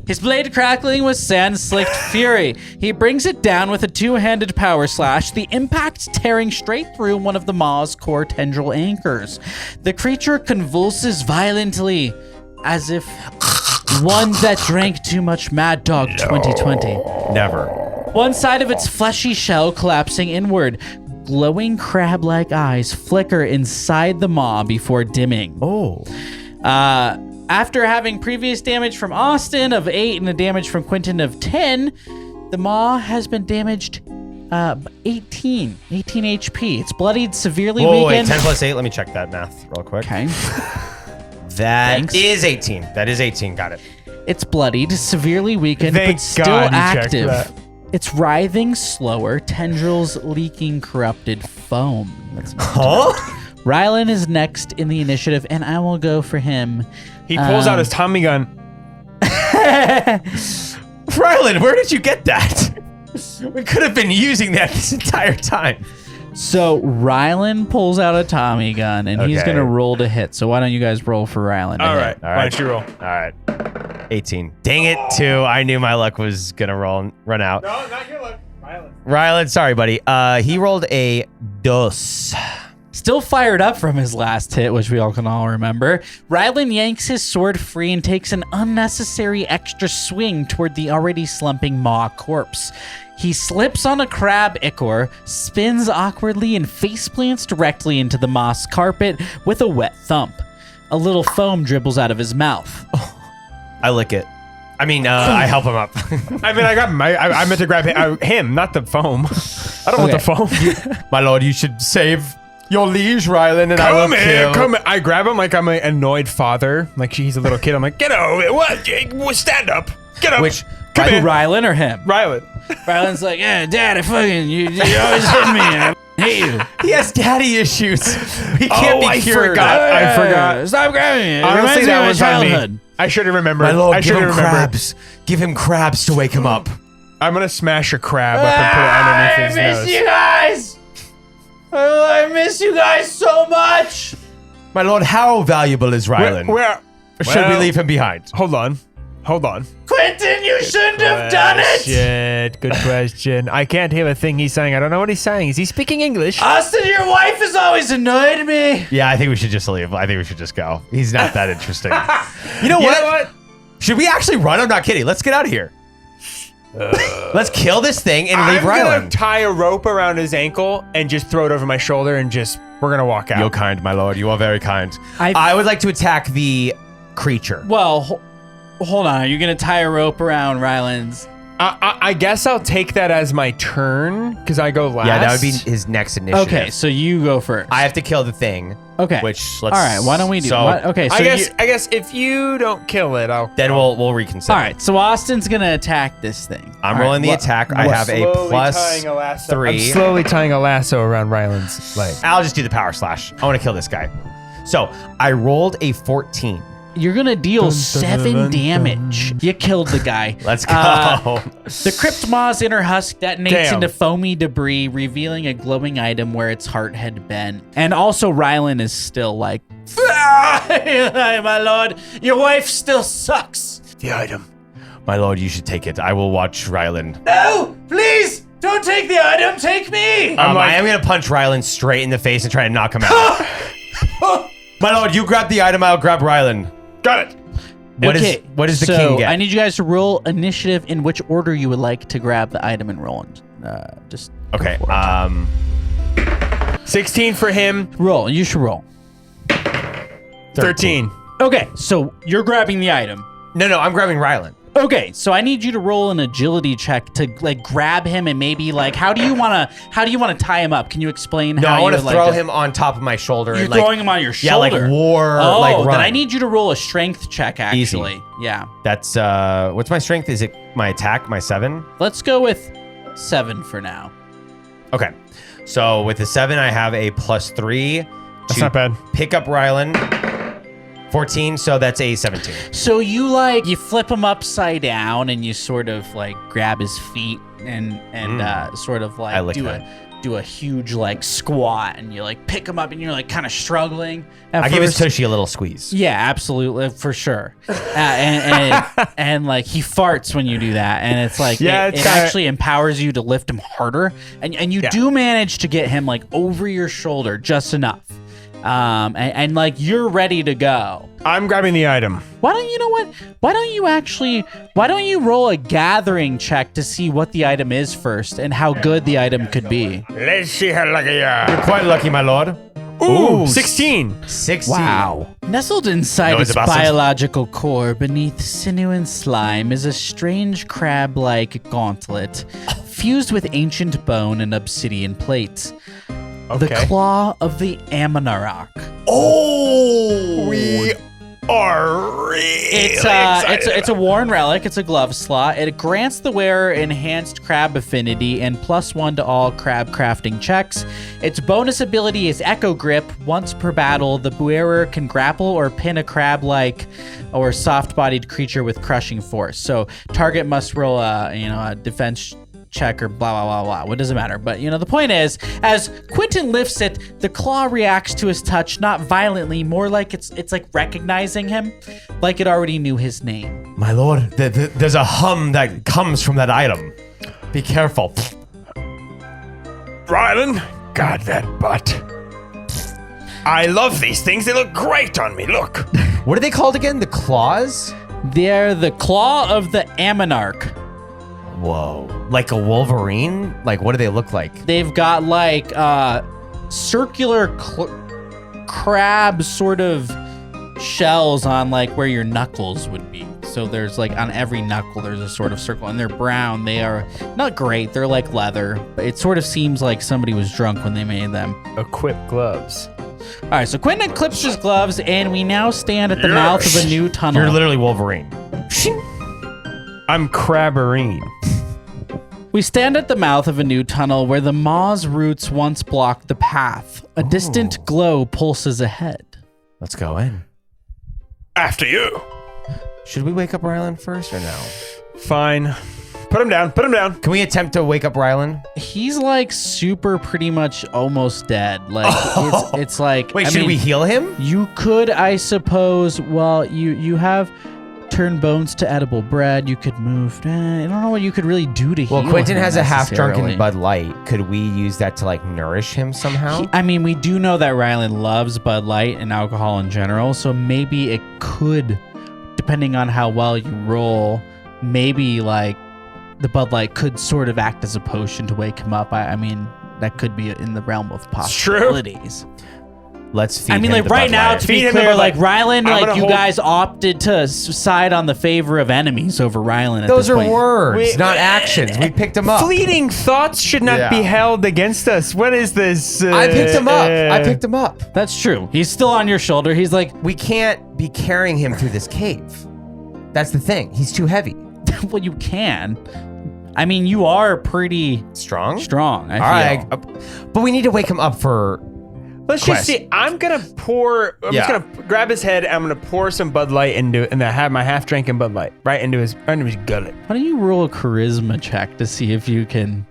His blade crackling with sand-slicked fury. He brings it down with a two-handed power slash, the impact tearing straight through one of the maw's core tendril anchors. The creature convulses violently, as if one that drank too much Mad Dog 2020. Never. One side of its fleshy shell collapsing inward. Glowing crab-like eyes flicker inside the maw before dimming. Oh. After having previous damage from Austin of 8 and a damage from Quentin of 10, the maw has been damaged 18 HP. It's bloodied, severely Whoa, wait, weakened. 10 plus 8. Let me check that math real quick. Okay. That Thanks. is 18. That is 18. Got it. It's bloodied, severely weakened, Thank but still God you checked active. that. It's writhing slower, tendrils leaking corrupted foam. That's Huh? Rylan is next in the initiative, and I will go for him. He pulls out his Tommy gun. Rylan, where did you get that? We could have been using that this entire time. So Rylan pulls out a Tommy gun, and he's Okay. going to roll to hit. So why don't you guys roll for Rylan? to All hit? right. All Why right. don't you roll? All right. 18. Dang it, 2. I knew my luck was going to run out. No, not your luck. Violent. Rylan, sorry, buddy. He rolled a dos. Still fired up from his last hit, which we all can remember, Rylan yanks his sword free and takes an unnecessary extra swing toward the already slumping Maw corpse. He slips on a crab ichor, spins awkwardly, and faceplants directly into the moss carpet with a wet thump. A little foam dribbles out of his mouth. I lick it. I mean, I help him up. I mean, I meant to grab him, not the foam. I don't want the foam. My lord, you should save your liege, Rylan, and I will Come here, kill. come here. I grab him like I'm an annoyed father. Like he's a little kid. I'm like, get over. What? Stand up. Get up. Which, Come here. Rylan or him? Rylan. Rylan's like, yeah, Dad, you always hit me. I hate you. he has daddy issues. He can't be I cured. forgot. I forgot. Stop grabbing me. It Honestly, reminds me of that my was on childhood. me. I should have remembered. My lord, I give should him have remembered. crabs. Give him crabs to wake him up. I'm gonna smash a crab up and put it underneath his nose. guys. Oh, I miss you guys so much. My lord, how valuable is Rylan? Where? Or should we well- leave him behind? Hold on. Quentin, you shouldn't have done it. Shit. Good question. I can't hear a thing he's saying. I don't know what he's saying. Is he speaking English? Austin, your wife has always annoyed me. Yeah, I think we should just leave. I think we should just go. He's not that interesting. You know what? Should we actually run? I'm not kidding. Let's get out of here. Let's kill this thing and leave I'm gonna Rylan. tie a rope around his ankle and just throw it over my shoulder and we're gonna walk out. You're kind, my lord. You are very kind. I- I would like to attack the creature. Well, hold on. Are you going to tie a rope around Rylan's? I guess I'll take that as my turn because I go last. Yeah, that would be his next initiative. Okay, so you go first. I have to kill the thing. Okay. Which All let's. right, why don't we do So what? Okay, so I guess if you don't kill it, I'll. then we'll reconsider. All right, so Austin's going to attack this thing. I'm All rolling right, the attack. I have a Slowly plus tying a lasso. 3. I'm slowly tying a lasso around Rylan's leg. I'll just do the power slash. I want to kill this guy. So I rolled a 14. You're going to deal Dun, 7 dun, dun, damage. You killed the guy. Let's go. The Crypt Maw's inner husk detonates Damn. into foamy debris, revealing a glowing item where its heart had been. And also, Rylan is still like, my lord, your wife still sucks. The item. My lord, you should take it. I will watch Rylan. No, please, don't take the item, take me. I am going to punch Rylan straight in the face and try to knock him out. My lord, you grab the item, I'll grab Rylan. Got it. What does the so king get? I need you guys to roll initiative in which order you would like to grab the item and roll. Just Okay, 16 for him. roll. You should roll. 13. Okay, so you're grabbing the item. No, I'm grabbing Rylan. Okay, so I need you to roll an agility check to like grab him and maybe like how do you want to tie him up? Can you explain No, how I you want to would throw like him on top of my shoulder. You're and, like, throwing him on your Yeah, like shoulder. war, Oh, like run. then I need you to roll a strength check Easy. actually. Yeah. That's what's my strength? Is it my attack? My 7? Let's go with 7 for now. Okay. So with the 7, I have a plus 3. That's not bad. Pick up Rylan. 14, so that's a 17. So you flip him upside down and you sort of like grab his feet and sort of I like like do a huge like squat and you like pick him up and you're like kind of struggling. At I give his first. tushy a little squeeze. Yeah, absolutely, for sure. And like he farts when you do that, and it's like Yeah, it it's kinda- actually empowers you to lift him harder, and you do manage to get him like over your shoulder just enough, and like you're ready to go. I'm grabbing the item. Why don't you know what? Why don't you roll a gathering check to see what the item is first and how good the item could be? Let's see how lucky you are. You're quite lucky, my lord. Ooh, 16. 16. Wow. Nestled inside Noise its about some- biological core beneath sinew and slime is a strange crab-like gauntlet fused with ancient bone and obsidian plates. Okay. The claw of the Ammonite. Oh, we are really It's a worn relic. It's a glove slot. It grants the wearer enhanced crab affinity and +1 to all crab crafting checks. Its bonus ability is Echo Grip. Once per battle, the wearer can grapple or pin a crab-like or soft-bodied creature with crushing force. So target must roll a defense check or blah, blah, blah, blah. What does it matter? But, the point is, as Quentin lifts it, the claw reacts to his touch, not violently, more like it's like recognizing him, like it already knew his name. My lord, there's a hum that comes from that item. Be careful. Rylan, God, that butt. I love these things. They look great on me. Look. What are they called again? The claws? They're the claw of the Ammonite. Whoa. Like a Wolverine? Like, what do they look like? They've got like circular crab sort of shells on like where your knuckles would be. So there's like on every knuckle there's a sort of circle, and they're brown. They are not great. They're like leather. But it sort of seems like somebody was drunk when they made them. Equip gloves. All right, so Quentin clips his gloves, and we now stand at the mouth of a new tunnel. You're literally Wolverine. I'm Crabberine. We stand at the mouth of a new tunnel where the maw's roots once blocked the path. A distant glow pulses ahead. Let's go in. After you. Should we wake up Rylan first or no? Fine. Put him down. Put him down. Can we attempt to wake up Rylan? He's like super pretty much almost dead. Like it's like Wait, I should mean, we heal him? You could, I suppose. Well, you have turned bones to edible bread. You could move. I don't know what you could really do to heal. Well, Quentin him has a half-drunken necessarily. Bud Light. Could we use that to like nourish him somehow? We do know that Rylan loves Bud Light and alcohol in general, so maybe it could, depending on how well you roll, maybe like the Bud Light could sort of act as a potion to wake him up. I mean, that could be in the realm of possibilities. Let's feed him like the right Bud now, Light. to be Feed him the clear, Bud like Light. Rylan, I'm like gonna you hold- guys opted to side on the favor of enemies over Rylan at Those this are point. words, not actions. We picked him up. Fleeting thoughts should not be held against us. What is this? I picked him up. I picked him up. That's true. He's still on your shoulder. He's like, We can't be carrying him through this cave. That's the thing. He's too heavy. well, you can. I mean, you are pretty Strong? strong. All right. But we need to wake him up for... Let's Quest. just see. I'm gonna pour. I'm just gonna grab his head. I'm gonna pour some Bud Light into, and I have my half-drinking Bud Light right into his gullet. Why don't you roll a charisma check to see if you can,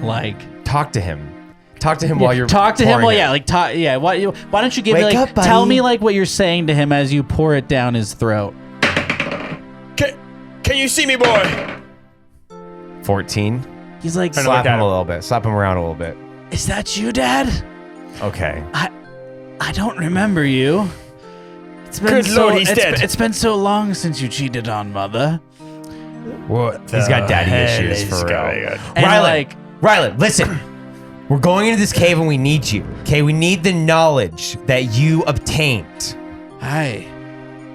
like, Talk to him. Talk to him while you're talk to him? pouring Well, it. yeah, like, talk. Yeah, why don't you give me Wake like, up, buddy. tell me like what you're saying to him as you pour it down his throat. Can you see me, boy? 14. He's like, I know. Slap Dad. him a little bit. Slap him around a little bit. is that you, Dad? Okay. I don't remember you. It's been Good so, Lord, he's dead. It's been so long since you cheated on Mother. What? He's got daddy issues for real. And Rylan, listen. We're going into this cave and we need you. Okay, we need the knowledge that you obtained.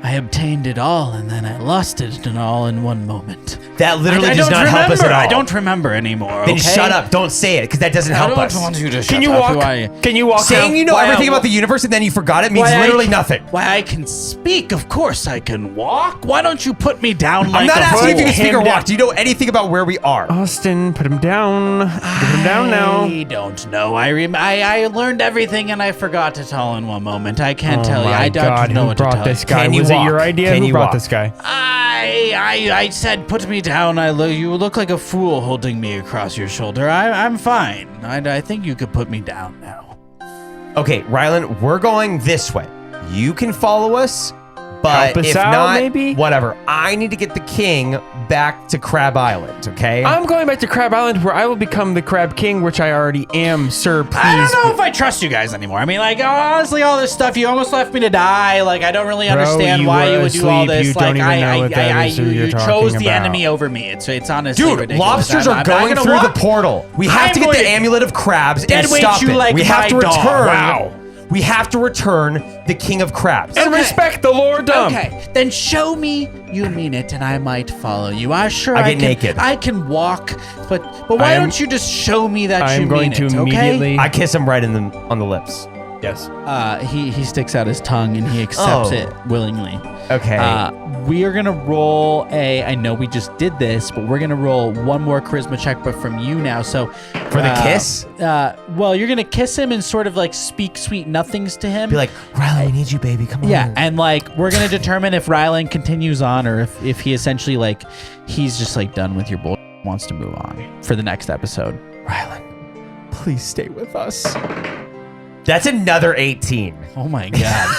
I obtained it all, and then I lost it all in one moment. That literally I does don't not help us at remember. all. I don't remember anymore. Then okay? shut up. Don't say it, because that doesn't help us. I don't want you to shut Can you up. walk? Why- Can you walk? Saying now? you know Why, everything about the universe and then you forgot it means why I literally can- nothing. Why I can speak? Of course I can walk. Why don't you put me down like I'm not a asking if you fool? can speak or Him walk. down. Do you know anything about where we are? Austin, put him down. Put him down now. I don't know. I learned everything and I forgot to tell in one moment. I can't tell you. Oh my I don't God, know who what to brought tell this you. guy? Can you Was it your walk? idea? Can Who you brought walk? this guy? I said put me down. You look like a fool holding me across your shoulder. I'm fine. I think you could put me down now. Okay, Rylan, we're going this way. You can follow us, but Help us if out, not, maybe? whatever. I need to get the king back to Crab Island, okay? I'm going back to Crab Island, where I will become the Crab King, which I already am, sir. Please. I don't know if I trust you guys anymore. I mean, like, honestly, all this stuff, you almost left me to die. Like, I don't really understand you why were you would do all asleep. this. You Like, don't even know what that is, who you're you talking chose the about. enemy over me. It's honestly Dude, ridiculous. lobsters are I'm not going gonna through walk. the portal. We have I'm to get going the to amulet of crabs dead and weight stop you it. like we have my to dog. return. Wow. We have to return the King of Crabs. And respect the lorddom. Okay, then show me you mean it, and I might follow you. I get naked. I can walk, but why don't you just show me that I'm you going mean to it? immediately. I kiss him right on the lips. Yes. He sticks out his tongue and he accepts Oh. it willingly. Okay. We are gonna roll I know we just did this, but we're gonna roll one more charisma check, but from you now. So For the kiss? well, you're gonna kiss him and sort of like speak sweet nothings to him. Be like, Riley, I need you, baby. Come on. Yeah, and like we're gonna determine if Rylan continues on or if he essentially like he's just like done with your bull, wants to move on for the next episode. Rylan, please stay with us. That's another 18, Oh my god.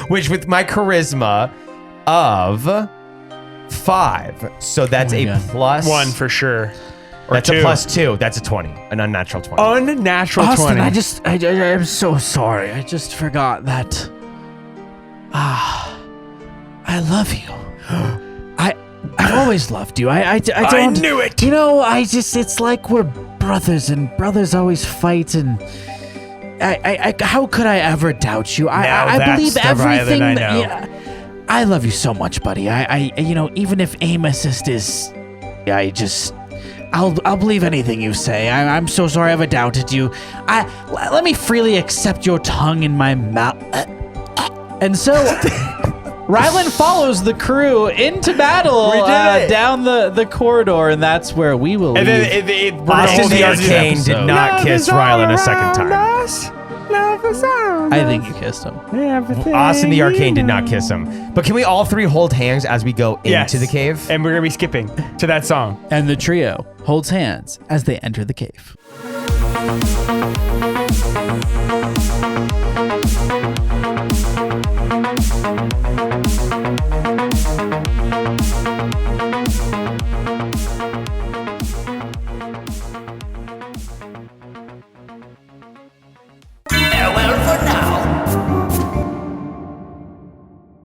which with my charisma of 5. So that's Oh my a God. plus 1 for sure. Or That's 2. a plus 2. That's a 20. An unnatural 20. Unnatural Austin, 20. I'm so sorry. I just forgot that. I love you. I've always loved you. I don't. knew it. You know, it's like we're brothers, and brothers always fight, and I how could I ever doubt you? Now I that's believe the everything. Rylan I that- know. yeah, I love you so much, buddy. I you know, even if aim assist is, I'll believe anything you say. I'm so sorry I ever doubted you. Let me freely accept your tongue in my mouth. And so, Rylan follows the crew into battle We did it. down the corridor, and that's where we will And leave. then we're Austin gonna the end this Arcane did episode. not kiss Rylan a second time. I think you kissed him. Austin the Arcane did not kiss him. But can we all 3 hold hands as we go Yes. into the cave? And we're going to be skipping to that song. And the trio holds hands as they enter the cave.